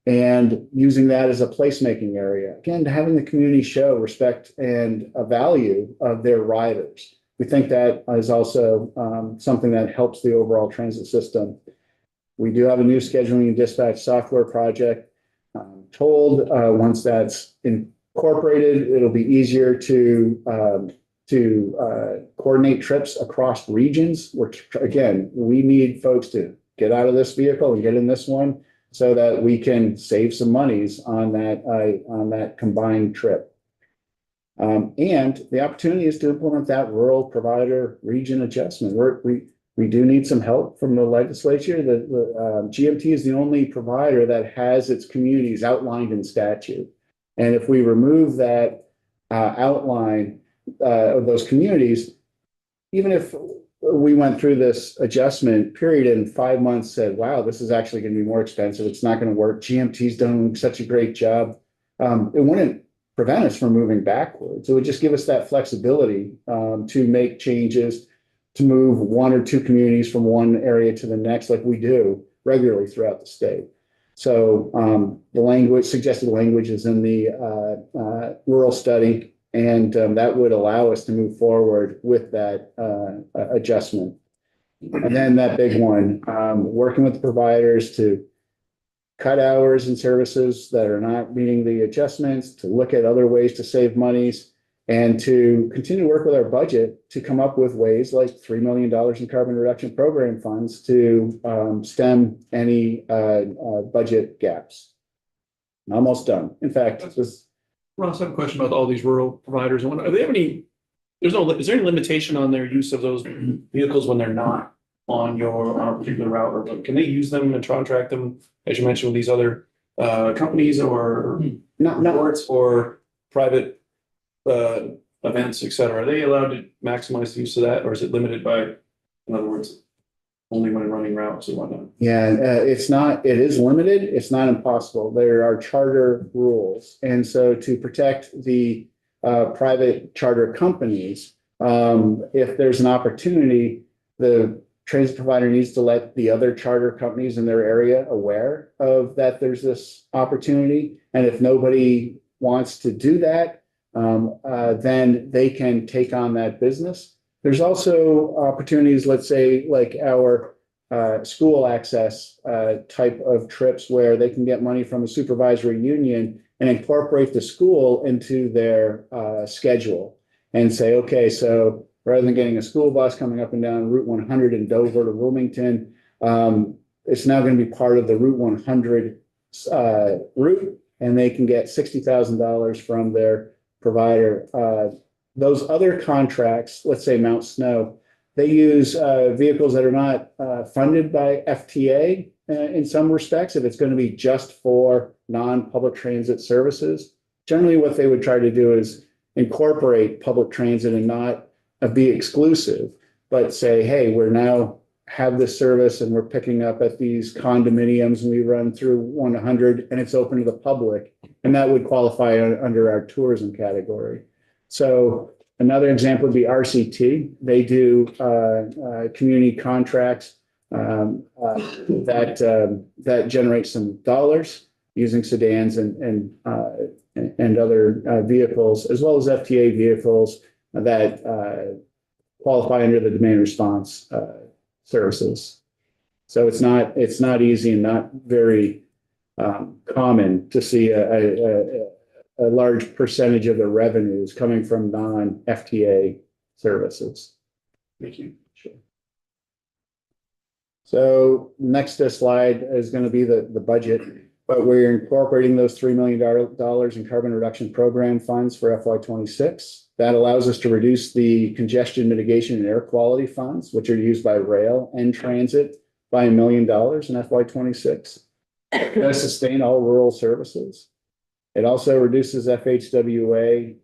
And using that as a placemaking area. Again, having the community show respect and a value of their riders. We think that is also something that helps the overall transit system. We do have a new scheduling and dispatch software project. Told once that's incorporated, it'll be easier to coordinate trips across regions. Again, we need folks to get out of this vehicle and get in this one so that we can save some monies on that combined trip. And the opportunity is to implement that rural provider region adjustment. We do need some help from the legislature. The GMT is the only provider that has its communities outlined in statute. And if we remove that outline of those communities, even if we went through this adjustment period in 5 months, said, wow, this is actually going to be more expensive. It's not going to work. GMT's done such a great job. It wouldn't prevent us from moving backwards. It would just give us that flexibility to make changes, to move 1 or 2 communities from one area to the next, like we do regularly throughout the state. So the suggested language is in the rural study. And that would allow us to move forward with that adjustment. And then that big one, working with the providers to cut hours and services that are not meeting the adjustments, to look at other ways to save monies, and to continue to work with our budget to come up with ways like $3 million in carbon reduction program funds to stem any budget gaps. Almost done. In fact, Ross, I have a question about all these rural providers. Are they have any, is there any limitation on their use of those vehicles when they're not on a particular route? Or can they use them and contract them, as you mentioned, with these other companies or resorts or private events, et cetera? Are they allowed to maximize the use of that, or is it limited by, in other words, only when running routes and whatnot? Yeah, it is limited. It's not impossible. There are charter rules. And so to protect the private charter companies, if there's an opportunity, the transit provider needs to let the other charter companies in their area aware of that there's this opportunity. And if nobody wants to do that, then they can take on that business. There's also opportunities, let's say, like our school access type of trips where they can get money from a supervisory union and incorporate the school into their schedule and say, okay, so rather than getting a school bus coming up and down Route 100 in Dover to Wilmington, it's now going to be part of the Route 100 route, and they can get $60,000 from their provider. Those other contracts, let's say Mount Snow, they use vehicles that are not funded by FTA in some respects, if it's going to be just for non-public transit services. Generally, what they would try to do is incorporate public transit and not be exclusive, but say, hey, we're now have this service and we're picking up at these condominiums and we run through 100 and it's open to the public. And that would qualify under our tourism category. So another example would be RCT. They do community contracts that generate some dollars using sedans and other vehicles, as well as FTA vehicles that qualify under the demand response services. So it's not easy and not very common to see a large percentage of the revenues coming from non-FTA services. Thank you. Sure. So next slide is going to be the budget, but we're incorporating those $3 million in carbon reduction program funds for FY 26. That allows us to reduce the congestion mitigation and air quality funds, which are used by rail and transit, by $1 million in FY 26. To sustain all rural services. It also reduces FHWA,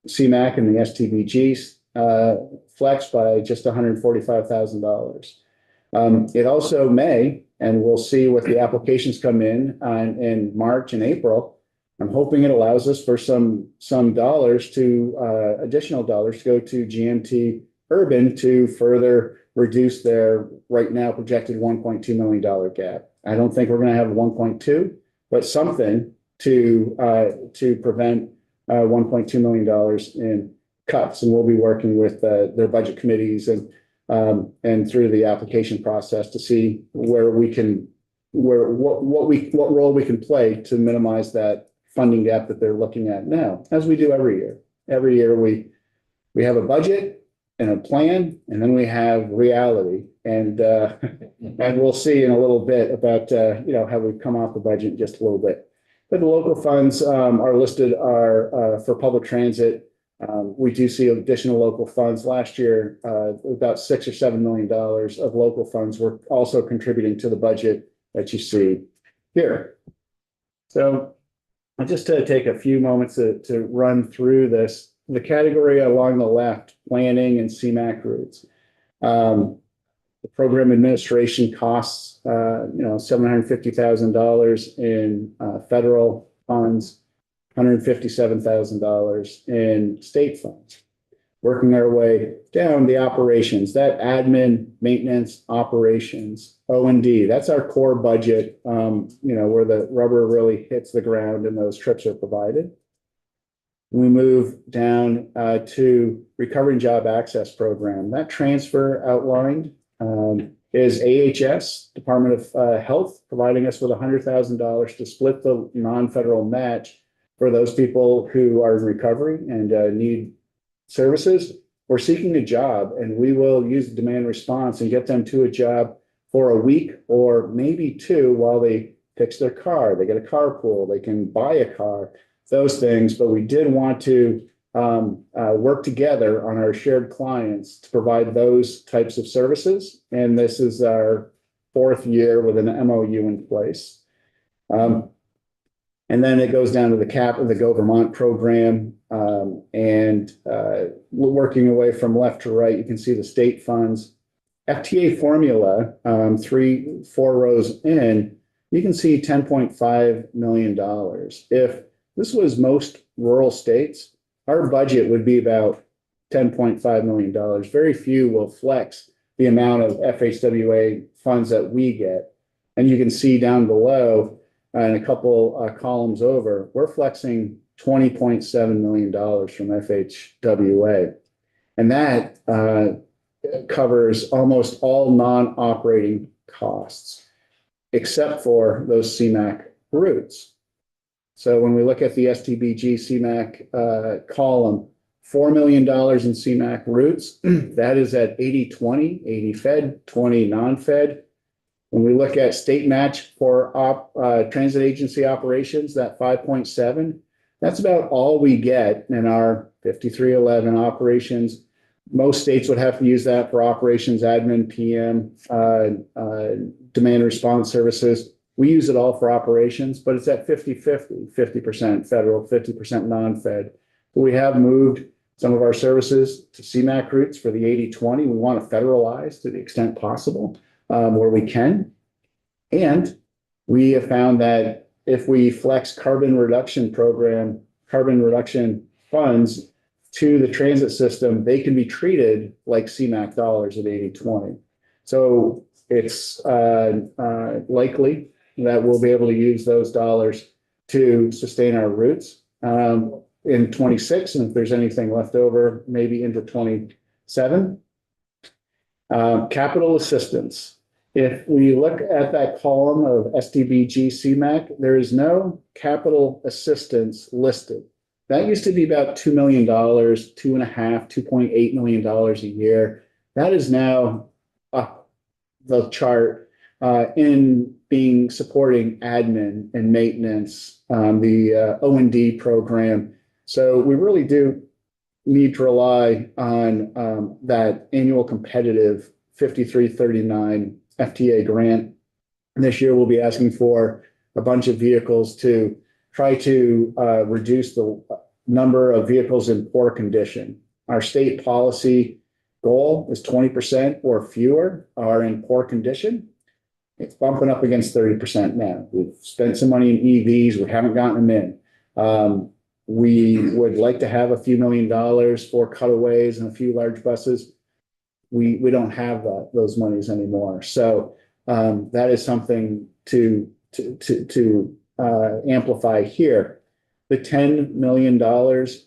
CMAQ and the STBG flex by just $145,000. It also may, and we'll see what the applications come in March and April. I'm hoping it allows us for some dollars to additional dollars to go to GMT Urban to further reduce their right now projected $1.2 million gap. I don't think we're going to have 1.2, but something to prevent $1.2 million in cuts. And we'll be working with their budget committees and through the application process to see where we can, what role we can play to minimize that funding gap that they're looking at now, as we do every year. Every year we have a budget and a plan, and then we have reality. And we'll see in a little bit about how we've come off the budget just a little bit. But the local funds are listed for public transit. We do see additional local funds. Last year, about $6 or $7 million of local funds were also contributing to the budget that you see here. So just to take a few moments to run through this. The category along the left, planning and CMAQ routes. The program administration costs, $750,000 in federal funds, $157,000 in state funds. Working our way down the operations, that admin, maintenance, operations, O&D, that's our core budget, where the rubber really hits the ground and those trips are provided. We move down to Recovery and Job Access Program. That transfer outlined is AHS, Department of Health, providing us with $100,000 to split the non-federal match for those people who are in recovery and need services. We're seeking a job, and we will use the demand response and get them to a job for a week or maybe two while they fix their car. They get a carpool, they can buy a car, those things. But we did want to work together on our shared clients to provide those types of services. And this is our 4th year with an MOU in place. And then it goes down to the cap of the Go Vermont program. We're working away from left to right. You can see the state funds. FTA formula, 4 rows in, you can see $10.5 million. If this was most rural states, our budget would be about $10.5 million. Very few will flex the amount of FHWA funds that we get. And you can see down below and a couple columns over, we're flexing $20.7 million from FHWA. And that covers almost all non-operating costs, except for those CMAQ routes. So when we look at the STBG CMAQ column, $4 million in CMAQ routes, that is at 80-20, 80 fed, 20 non-fed. When we look at state match for transit agency operations, that 5.7, that's about all we get in our 5311 operations. Most states would have to use that for operations, admin, PM, demand response services. We use it all for operations, but it's at 50-50, 50% federal, 50% non-fed. We have moved some of our services to CMAQ routes for the 80-20. We want to federalize to the extent possible where we can. And we have found that if we flex carbon reduction funds to the transit system, they can be treated like CMAQ dollars at 80-20. So it's likely that we'll be able to use those dollars to sustain our routes in 26, and if there's anything left over, maybe into 27. Capital assistance. If we look at that column of STBG CMAQ, there is no capital assistance listed. That used to be about $2 million, $2.5, $2.8 million a year. That is now up the chart in being supporting admin and maintenance, the O&D program. So we really do need to rely on that annual competitive 5339 FTA grant. And this year we'll be asking for a bunch of vehicles to try to reduce the number of vehicles in poor condition. Our state policy goal is 20% or fewer are in poor condition. It's bumping up against 30% now. We've spent some money in EVs. We haven't gotten them in. We would like to have a few $1 million for cutaways and a few large buses. We don't have those monies anymore. So that is something to amplify here. The $10 million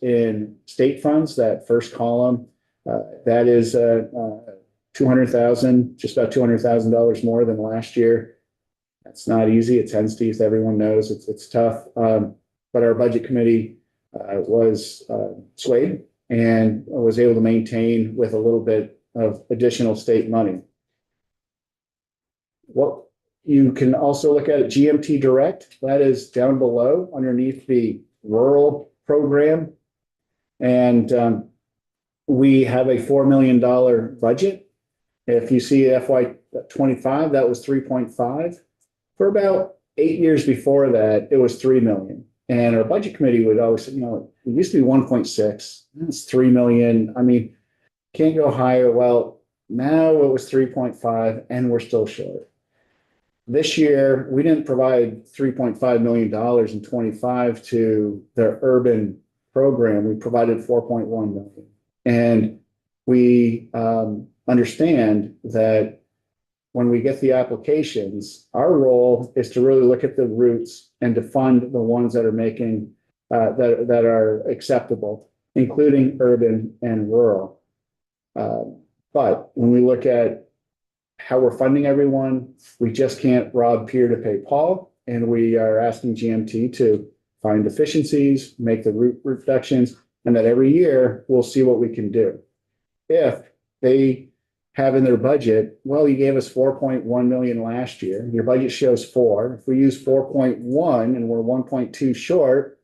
in state funds, that first column, that is $200,000, just about $200,000 more than last year. That's not easy. It's hen's teeth. Everyone knows it's tough. But our budget committee was swayed and was able to maintain with a little bit of additional state money. What you can also look at GMT Direct, that is down below underneath the rural program. And we have a $4 million budget. If you see FY25, that was 3.5. For about 8 years before that, it was 3 million. And our budget committee would always say, you know, it used to be 1.6. It's 3 million. I mean, can't go higher. Well, now it was 3.5 and we're still short. This year, we didn't provide $3.5 million in 25 to the urban program. We provided 4.1 million. And we understand that when we get the applications, our role is to really look at the routes and to fund the ones that are making that are acceptable, including urban and rural. But when we look at how we're funding everyone, we just can't rob Peter to pay Paul, and we are asking GMT to find efficiencies, make the route reductions, and that every year we'll see what we can do. If they have in their budget, well, you gave us 4.1 million last year. Your budget shows 4. If we use 4.1 and we're 1.2 short,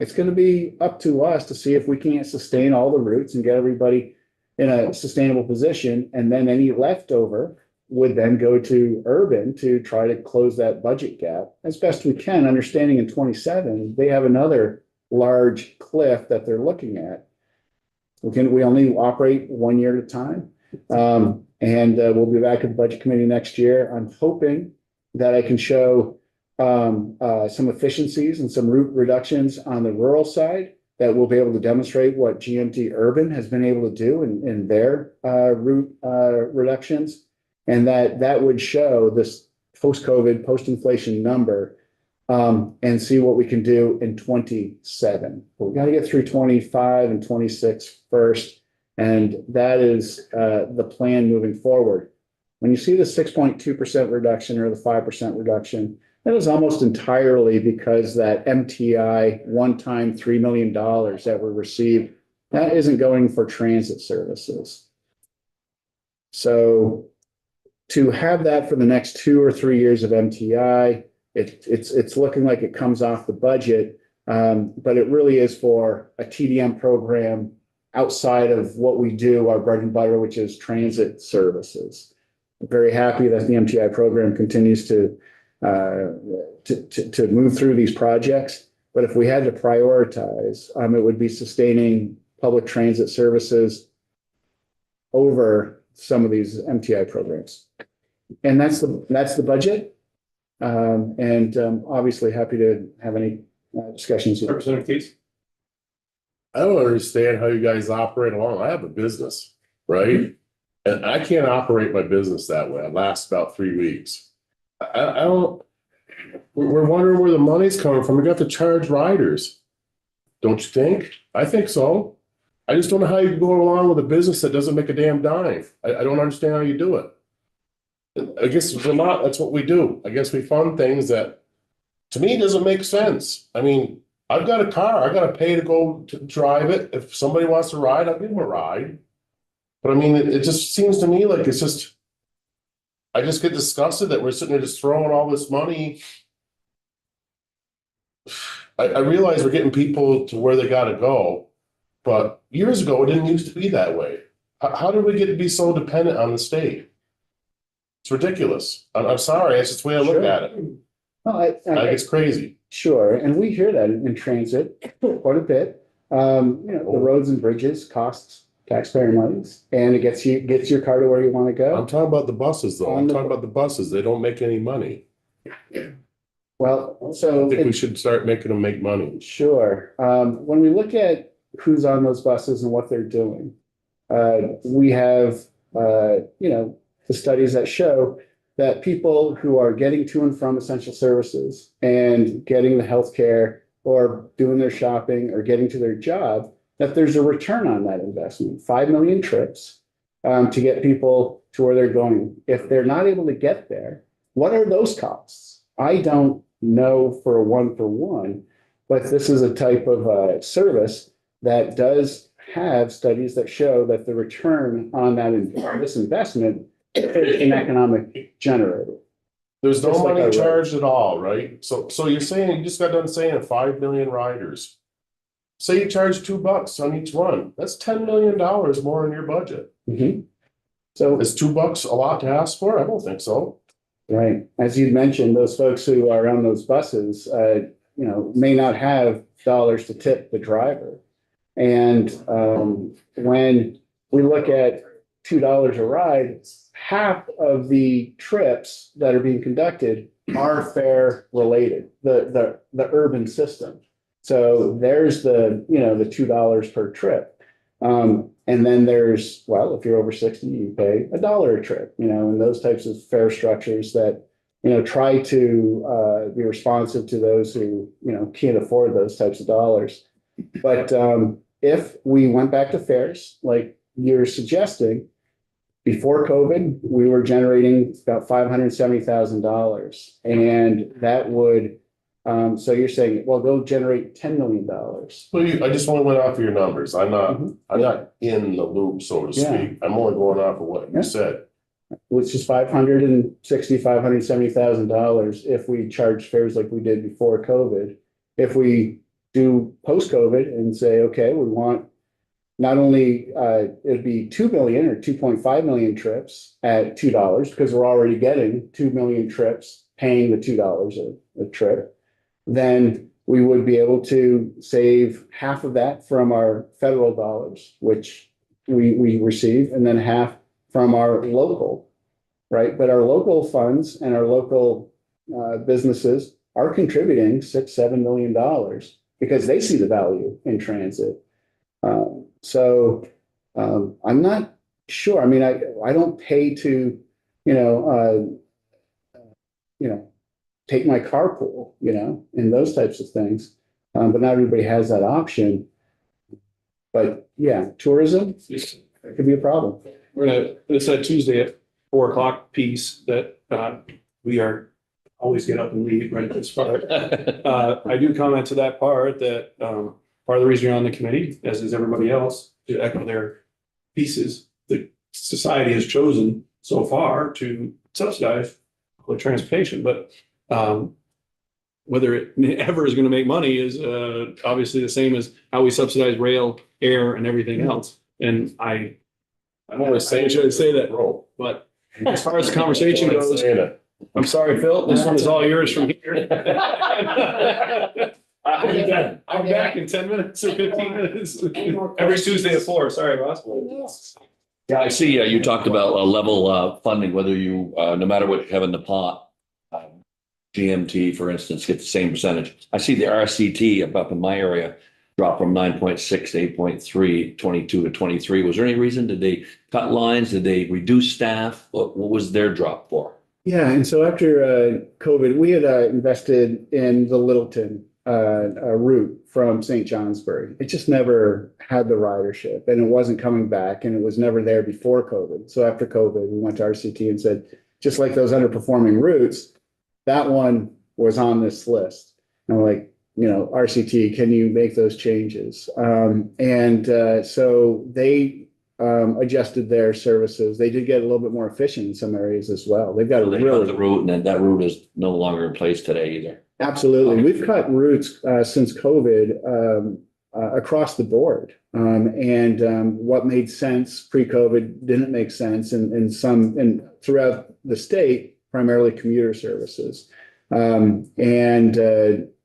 it's going to be up to us to see if we can't sustain all the routes and get everybody in a sustainable position. And then any leftover would then go to urban to try to close that budget gap as best we can, understanding in 27, they have another large cliff that they're looking at. We only operate 1 year at a time. And we'll be back at the budget committee next year. I'm hoping that I can show some efficiencies and some route reductions on the rural side that we'll be able to demonstrate what GMT Urban has been able to do in their route reductions. And that would show this post-COVID, post-inflation number and see what we can do in 27. But we got to get through 25 and 26 first. And that is the plan moving forward. When you see the 6.2% reduction or the 5% reduction, that is almost entirely because that MTI one-time $3 million that were received, that isn't going for transit services. So to have that for the next 2 or 3 years of MTI, it's looking like it comes off the budget, but it really is for a TDM program outside of what we do, our bread and butter, which is transit services. I'm very happy that the MTI program continues to move through these projects. But if we had to prioritize, it would be sustaining public transit services over some of these MTI programs. And that's the budget. And obviously happy to have any discussions. Representative Case? I don't understand how you guys operate along. I have a business, right? And I can't operate my business that way. It lasts about 3 weeks. I don't, we're wondering where the money's coming from. We got to charge riders. Don't you think? I think so. I just don't know how you can go along with a business that doesn't make a damn dime. I don't understand how you do it. I guess Vermont, that's what we do. I guess we fund things that, to me, doesn't make sense. I mean, I've got a car. I got to pay to go to drive it. If somebody wants to ride, I'll give them a ride. But I mean, it just seems to me like it's just, I just get disgusted that we're sitting there just throwing all this money. I realize we're getting people to where they gotta go, but years ago, it didn't used to be that way. How did we get to be so dependent on the state? It's ridiculous. I'm sorry, that's just the way I look at it. Well, Like, it's crazy. sure, and we hear that in transit quite a bit. The roads and bridges costs taxpayer monies, and it gets your car to where you want to I'm go. talking about the buses, though. I'm talking about the buses. They don't make any money. Well, I so think we should start making them make money. sure. When we look at who's on those buses and what they're doing, we have, the studies that show that people who are getting to and from essential services and getting the healthcare or doing their shopping or getting to their job, that there's a return on that investment. 5 million trips to get people to where they're going. If they're not able to get there, what are those costs? I don't know for a one-for-one, but this is a type of service that does have studies that show that the return on this investment is an economic generator. There's no Just like money our roads. charged at all, right? So you're saying, you just got done saying 5 million riders. Say you charge $2 on each one. That's $10 million more in your budget. Mhm. So, Is $2 a lot to ask for? I don't think so. right, as you mentioned, those folks who are on those buses, may not have dollars to tip the driver. And when we look at $2 a ride, half of the trips that are being conducted are fare related, the urban system. So there's the $2 per trip. And then there's, well, if you're over 60, you pay $1 a trip, and those types of fare structures that, try to be responsive to those who, can't afford those types of dollars. But if we went back to fares, like you're suggesting, before COVID, we were generating about $570,000. And that would, so you're saying, well, go generate $10 million. Well, I just only went off of your numbers. I'm not in the loop, so to Yeah. speak. I'm only going off of what Yeah. you said. Which is $570,000 if we charge fares like we did before COVID. If we do post-COVID and say, okay, we want not only it'd be 2 million or 2.5 million trips at $2 because we're already getting 2 million trips paying the $2 a trip, then we would be able to save half of that from our federal dollars, which we receive, and then half from our local, right? But our local funds and our local businesses are contributing $6-7 million because they see the value in transit. I'm not sure. I mean, I don't pay to, take my carpool, and those types of things. But not everybody has that option. But yeah, tourism, it could be a problem. It's that Tuesday at 4 o'clock piece that we are always get up and leave right at this part. I do comment to that part that part of the reason you're on the committee, as is everybody else, to echo their pieces, the society has chosen so far to subsidize public transportation, but whether it ever is going to make money is obviously the same as how we subsidize rail, air, and everything else. And I'm always saying, I shouldn't say that, but as far as the conversation goes, I'm sorry, Phil, this one is all yours from here. I'm back in 10 minutes or 15 minutes. Every Tuesday at 4. Sorry, Ross. Yeah, I see, you talked about level funding, whether you, no matter what you have in the pot. GMT, for instance, get the same percentage. I see the RCT up in my area drop from 9.6 to 8.3, 22 to 23. Was there any reason? Did they cut lines? Did they reduce staff? What was their drop for? Yeah, and so after COVID, we had invested in the Littleton route from St. Johnsbury. It just never had the ridership, and it wasn't coming back, and it was never there before COVID. So after COVID, we went to RCT and said, just like those underperforming routes, that one was on this list. And we're like, RCT, can you make those changes? So they adjusted their services. They did get a little bit more efficient in some areas as well. They've got a They cut the really, route and then that route is no longer in place today either. absolutely. We've cut routes since COVID across the board. What made sense pre-COVID didn't make sense and throughout the state, primarily commuter services.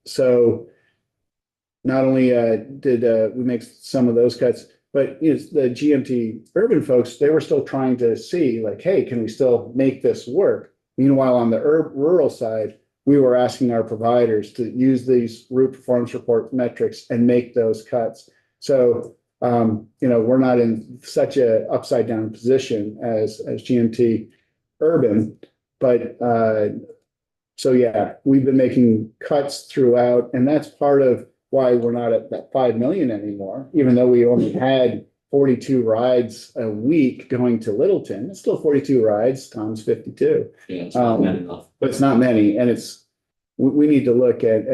So not only did we make some of those cuts, but the GMT urban folks, they were still trying to see like, hey, can we still make this work? Meanwhile, on the rural side, we were asking our providers to use these route performance report metrics and make those cuts. So, we're not in such a upside down position as GMT urban, but so yeah, we've been making cuts throughout, and that's part of why we're not at that 5 million anymore, even though we only had 42 rides a week going to Littleton. It's still 42 rides times 52. Yeah, it's not bad enough. But it's not many, and we need to look at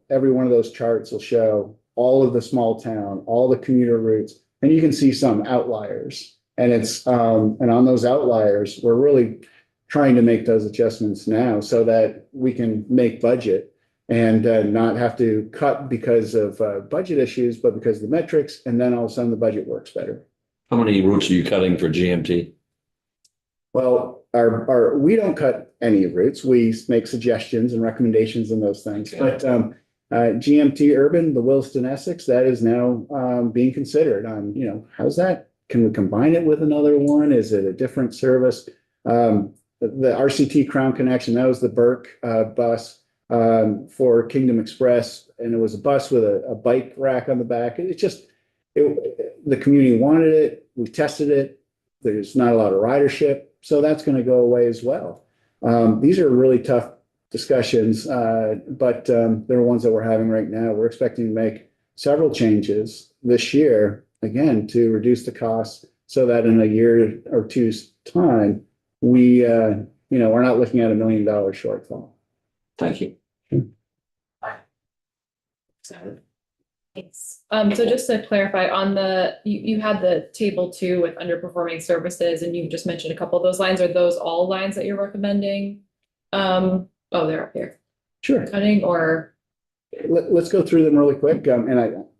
every one of those charts will show all of the small town, all the commuter routes, and you can see some outliers. And and on those outliers, we're really trying to make those adjustments now so that we can make budget and not have to cut because of budget issues, but because of the metrics, and then all of a sudden the budget works better. How many routes are you cutting for GMT? Well, we don't cut any routes. We make suggestions and recommendations and those things. But GMT Urban, the Williston Essex, that is now being considered on, how's that? Can we combine it with another one? Is it a different service? The RCT Crown Connection, that was the Burke bus for Kingdom Express. And it was a bus with a bike rack on the back. The community wanted it. We tested it. There's not a lot of ridership. So that's going to go away as well. These are really tough discussions, but they're ones that we're having right now. We're expecting to make several changes this year, again, to reduce the costs so that in a year or two's time, we're not looking at $1 million shortfall. Thank you. Thanks. So just to clarify on you had the table 2 with underperforming services and you just mentioned a couple of those lines. Are those all lines that you're recommending? They're up here. Sure. Cutting or? Let's go through them really quick.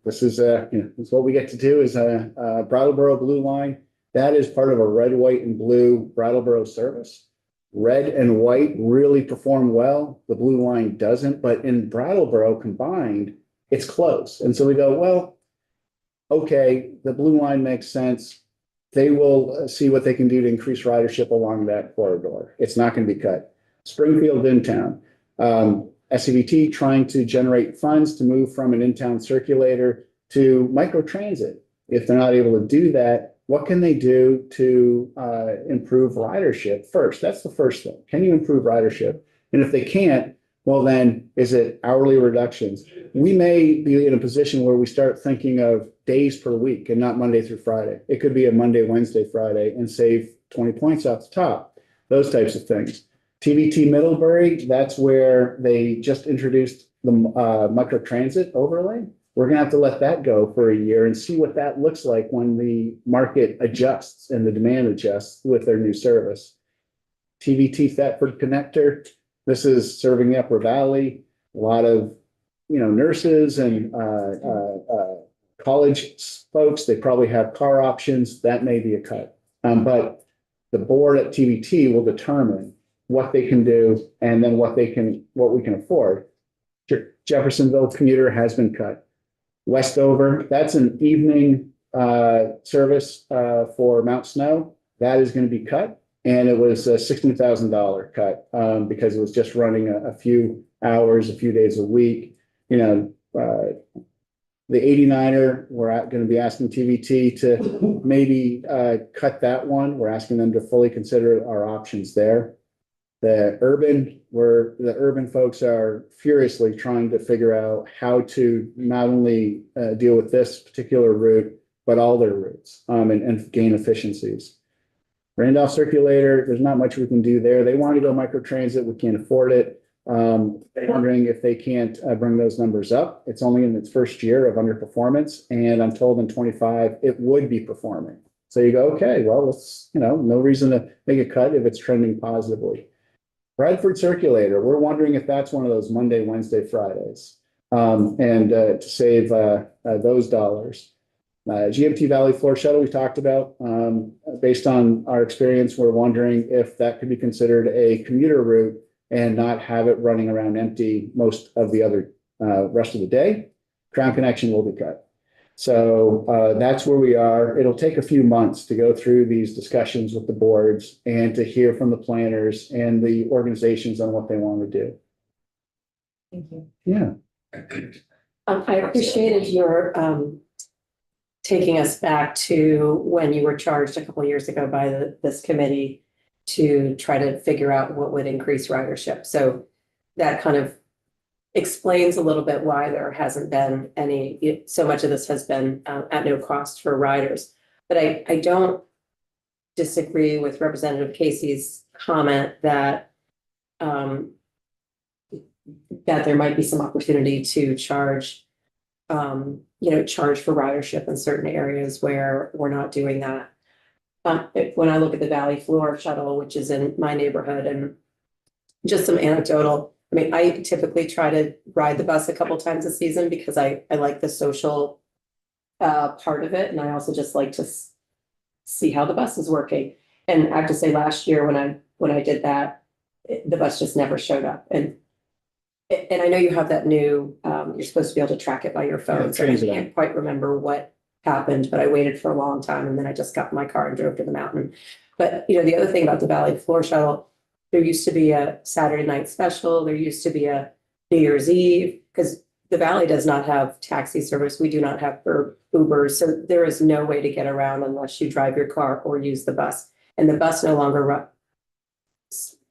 This is what we get to do is Brattleboro Blue Line. That is part of a red, white, and blue Brattleboro service. Red and white really perform well. The blue line doesn't, but in Brattleboro combined, it's close. And so we go, well, okay, the blue line makes sense. They will see what they can do to increase ridership along that corridor. It's not going to be cut. Springfield in-town. SCVT trying to generate funds to move from an in-town circulator to microtransit. If they're not able to do that, what can they do to improve ridership first? That's the first thing. Can you improve ridership? And if they can't, well, then is it hourly reductions? We may be in a position where we start thinking of days per week and not Monday through Friday. It could be a Monday, Wednesday, Friday and save 20 points off the top, those types of things. TVT Middlebury, that's where they just introduced the microtransit overlay. We're going to have to let that go for a year and see what that looks like when the market adjusts and the demand adjusts with their new service. TVT Thetford Connector, this is serving the Upper Valley. A lot of, nurses and college folks, they probably have car options. That may be a cut. But the board at TVT will determine what they can do and then what we can afford. Jeffersonville commuter has been cut. Westover, that's an evening service for Mount Snow. That is going to be cut. And it was a $16,000 cut because it was just running a few hours, a few days a week. The 89er, we're going to be asking TVT to maybe cut that one. We're asking them to fully consider our options there. The urban folks are furiously trying to figure out how to not only deal with this particular route, but all their routes and gain efficiencies. Randolph Circulator, there's not much we can do there. They want to go microtransit. We can't afford it. They're wondering if they can't bring those numbers up. It's only in its first year of underperformance. And I'm told in 25, it would be performing. So you go, okay, well, let's, no reason to make a cut if it's trending positively. Bradford Circulator, we're wondering if that's one of those Monday, Wednesday, Fridays. And to save those dollars. GMT Valley Floor Shuttle we talked about. Based on our experience, we're wondering if that could be considered a commuter route and not have it running around empty most of the other rest of the day. Crown Connection will be cut. So that's where we are. It'll take a few months to go through these discussions with the boards and to hear from the planners and the organizations on what they want to do. Thank you. Yeah. I appreciated your taking us back to when you were charged a couple of years ago by this committee to try to figure out what would increase ridership. So that kind of explains a little bit why there hasn't been any, so much of this has been at no cost for riders. But I don't disagree with Representative Casey's comment that that there might be some opportunity to charge for ridership in certain areas where we're not doing that. When I look at the Valley Floor Shuttle, which is in my neighborhood, and just some anecdotal, I mean, I typically try to ride the bus a couple times a season because I like the social part of it. And I also just like to see how the bus is working. And I have to say last year when I did that, the bus just never showed up. And I know you have that new, you're supposed to be able to track it by your phone. Yeah, So I can't quite remember what happened, but I waited for a long time and then I just got in my car and drove to the mountain. But the other thing about the Valley Floor Shuttle, there used to be a Saturday night special. There used to be a New Year's Eve, because the Valley does not have taxi service. We do not have Ubers. So there is no way to get around unless you drive your car or use the bus. And the bus no longer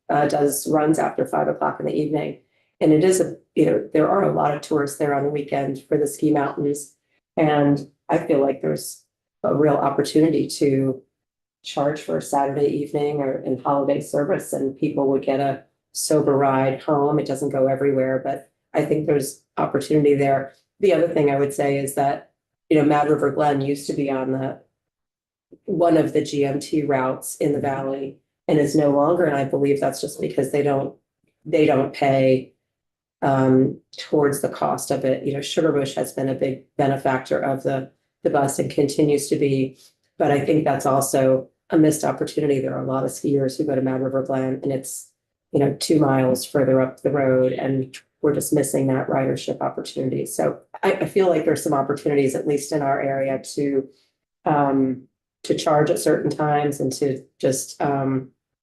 runs after 5 o'clock in the evening. And it is there are a lot of tourists there on the weekend for the ski mountains. And I feel like there's a real opportunity to charge for a Saturday evening or in holiday service, and people would get a sober ride home. It doesn't go everywhere, but I think there's opportunity there. The other thing I would say is that, Mad River Glen used to be on one of the GMT routes in the Valley and is no longer. And I believe that's just because they don't pay towards the cost of it. Sugarbush has been a big benefactor of the bus and continues to be, but I think that's also a missed opportunity. There are a lot of skiers who go to Mad River Glen and it's 2 miles further up the road, and we're just missing that ridership opportunity. So I feel like there's some opportunities, at least in our area, to charge at certain times and to just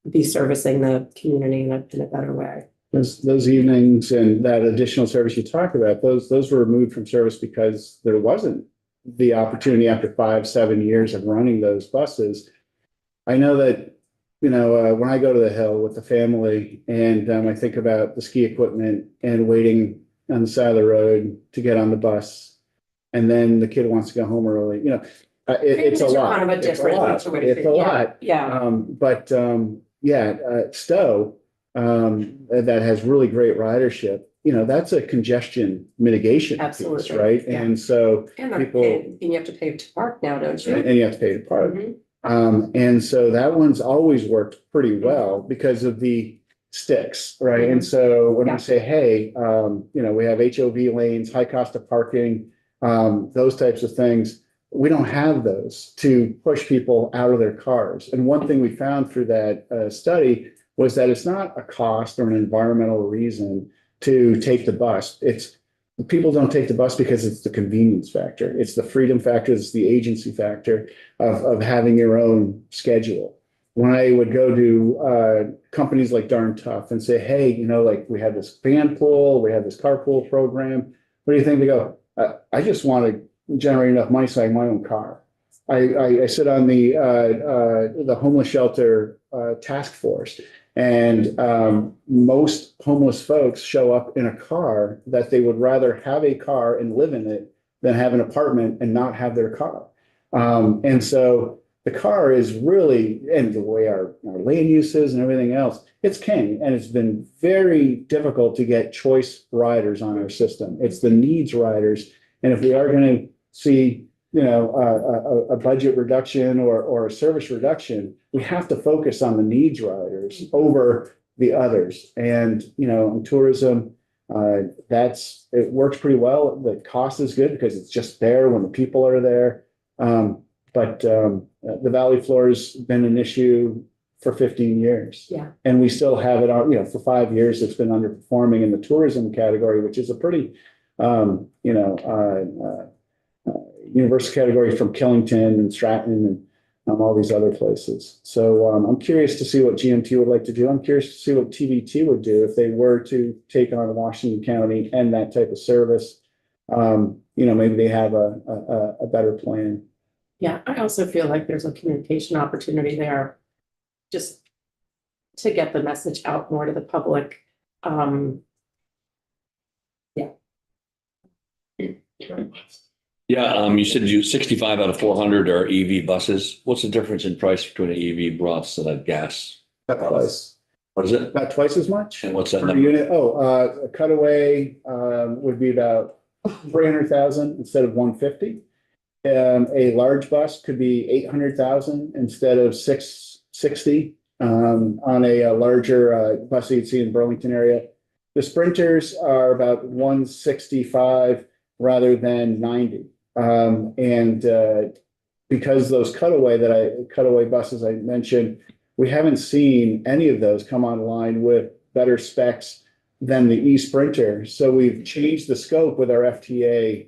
be servicing the community in a better way. Those evenings and that additional service you talk about, those were removed from service because there wasn't the opportunity after 5-7 years of running those buses. I know that, when I go to the hill with the family and I think about the ski equipment and waiting on the side of the road to get on the bus, and then the kid wants to go home early, it's a lot. Kind of a different situation. It's a lot. Yeah. Stowe, that has really great ridership. That's a congestion mitigation piece, Absolutely. right? Yeah. And so And you have to pay to park now, don't you? and you have to pay to park. Mhm. And so that one's always worked pretty well because of the sticks, right? And so when we say, hey, we have HOV lanes, high cost of parking, those types of things, we don't have those to push people out of their cars. And one thing we found through that study was that it's not a cost or an environmental reason to take the bus. People don't take the bus because it's the convenience factor. It's the freedom factor. It's the agency factor of having your own schedule. When I would go to companies like Darn Tough and say, hey, we have this van pool, we have this carpool program. What do you think? They go, I just want to generate enough money so I have my own car. I sit on the homeless shelter task force. And most homeless folks show up in a car that they would rather have a car and live in it than have an apartment and not have their car. And so the car is really, and the way our land use is and everything else, it's king. And it's been very difficult to get choice riders on our system. It's the needs riders. And if we are going to see you know, a budget reduction or a service reduction, we have to focus on the needs riders over the others. And, you know, in tourism, it works pretty well. The cost is good because it's just there when the people are there. But the valley floor has been an issue for 15 years. Yeah. And we still have it on, you know, for 5 years, it's been underperforming in the tourism category, which is a pretty, universal category from Killington and Stratton and all these other places. So I'm curious to see what GMT would like to do. I'm curious to see what TVT would do if they were to take on Washington County and that type of service. You know, maybe they have a better plan. Yeah, I also feel like there's a communication opportunity there, just to get the message out more to the public. Yeah, you said 65 out of 400 are EV buses. What's the difference in price between an EV bus and a gas? About twice, What is it? about twice as much And what's that per number? unit. A Cutaway would be about 300,000 instead of 150. A large bus could be 800,000 instead of 660 on a larger bus that you'd see in Burlington area. The Sprinters are about 165 rather than 90. Because those cutaway buses I mentioned, we haven't seen any of those come online with better specs than the e-Sprinter. So we've changed the scope with our FTA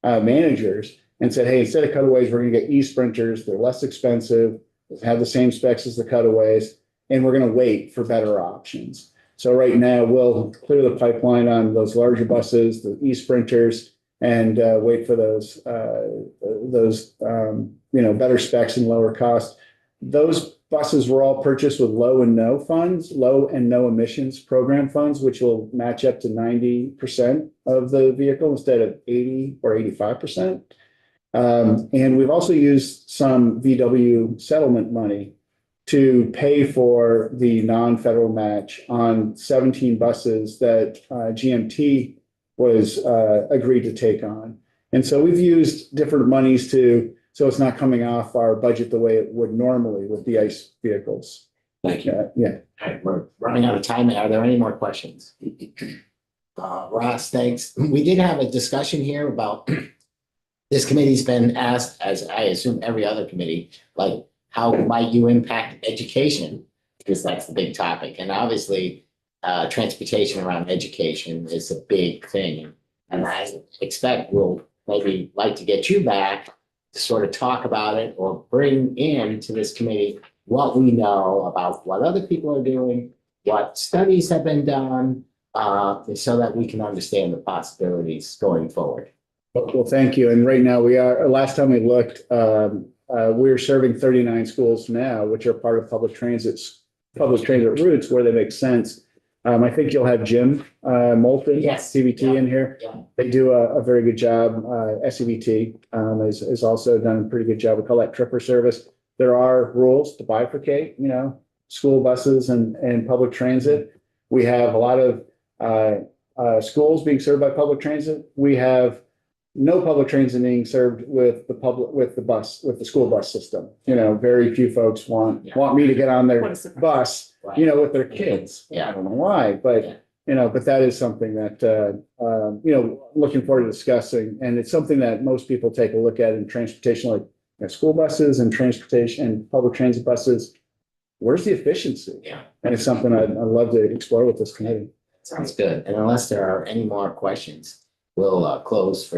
managers and said, hey, instead of cutaways, we're going to get e-Sprinters. They're less expensive, have the same specs as the cutaways, and we're going to wait for better options. So right now, we'll clear the pipeline on those larger buses, the e-Sprinters, and wait for those better specs and lower cost. Those buses were all purchased with low and no emissions program funds, which will match up to 90% of the vehicle instead of 80 or 85%. And we've also used some VW settlement money to pay for the non-federal match on 17 buses that GMT was agreed to take on. And so we've used different monies so it's not coming off our budget the way it would normally with the ICE vehicles. Thank you. Yeah. All right, we're running out of time. Are there any more questions? Ross, thanks. We did have a discussion here about this committee's been asked, as I assume every other committee, like, how might you impact education? Because that's the big topic. And obviously, transportation around education is a big thing. And I expect we'll maybe like to get you back to sort of talk about it or bring into this committee what we know about what other people are doing, what studies have been done, so that we can understand the possibilities going forward. Well, thank you. And right now last time we looked, we're serving 39 schools now, which are part of public transit routes where they make sense. I think you'll have Jim Moulton, Yes. CVT in here. Yeah. They do a very good job. SEVT has also done a pretty good job. We call that tripper service. There are rules to bifurcate, school buses and public transit. We have a lot of schools being served by public transit. We have no public transit being served with the school bus system. Very few folks want me to get on their What a surprise. bus, Right. with their kids. Yeah. I don't know why, but but that is something that looking forward to discussing. And it's something that most people take a look at in transportation, like school buses and transportation and public transit buses. Where's the efficiency? Yeah. And it's something I'd love to explore with this committee. Sounds good. And unless there are any more questions, we'll close for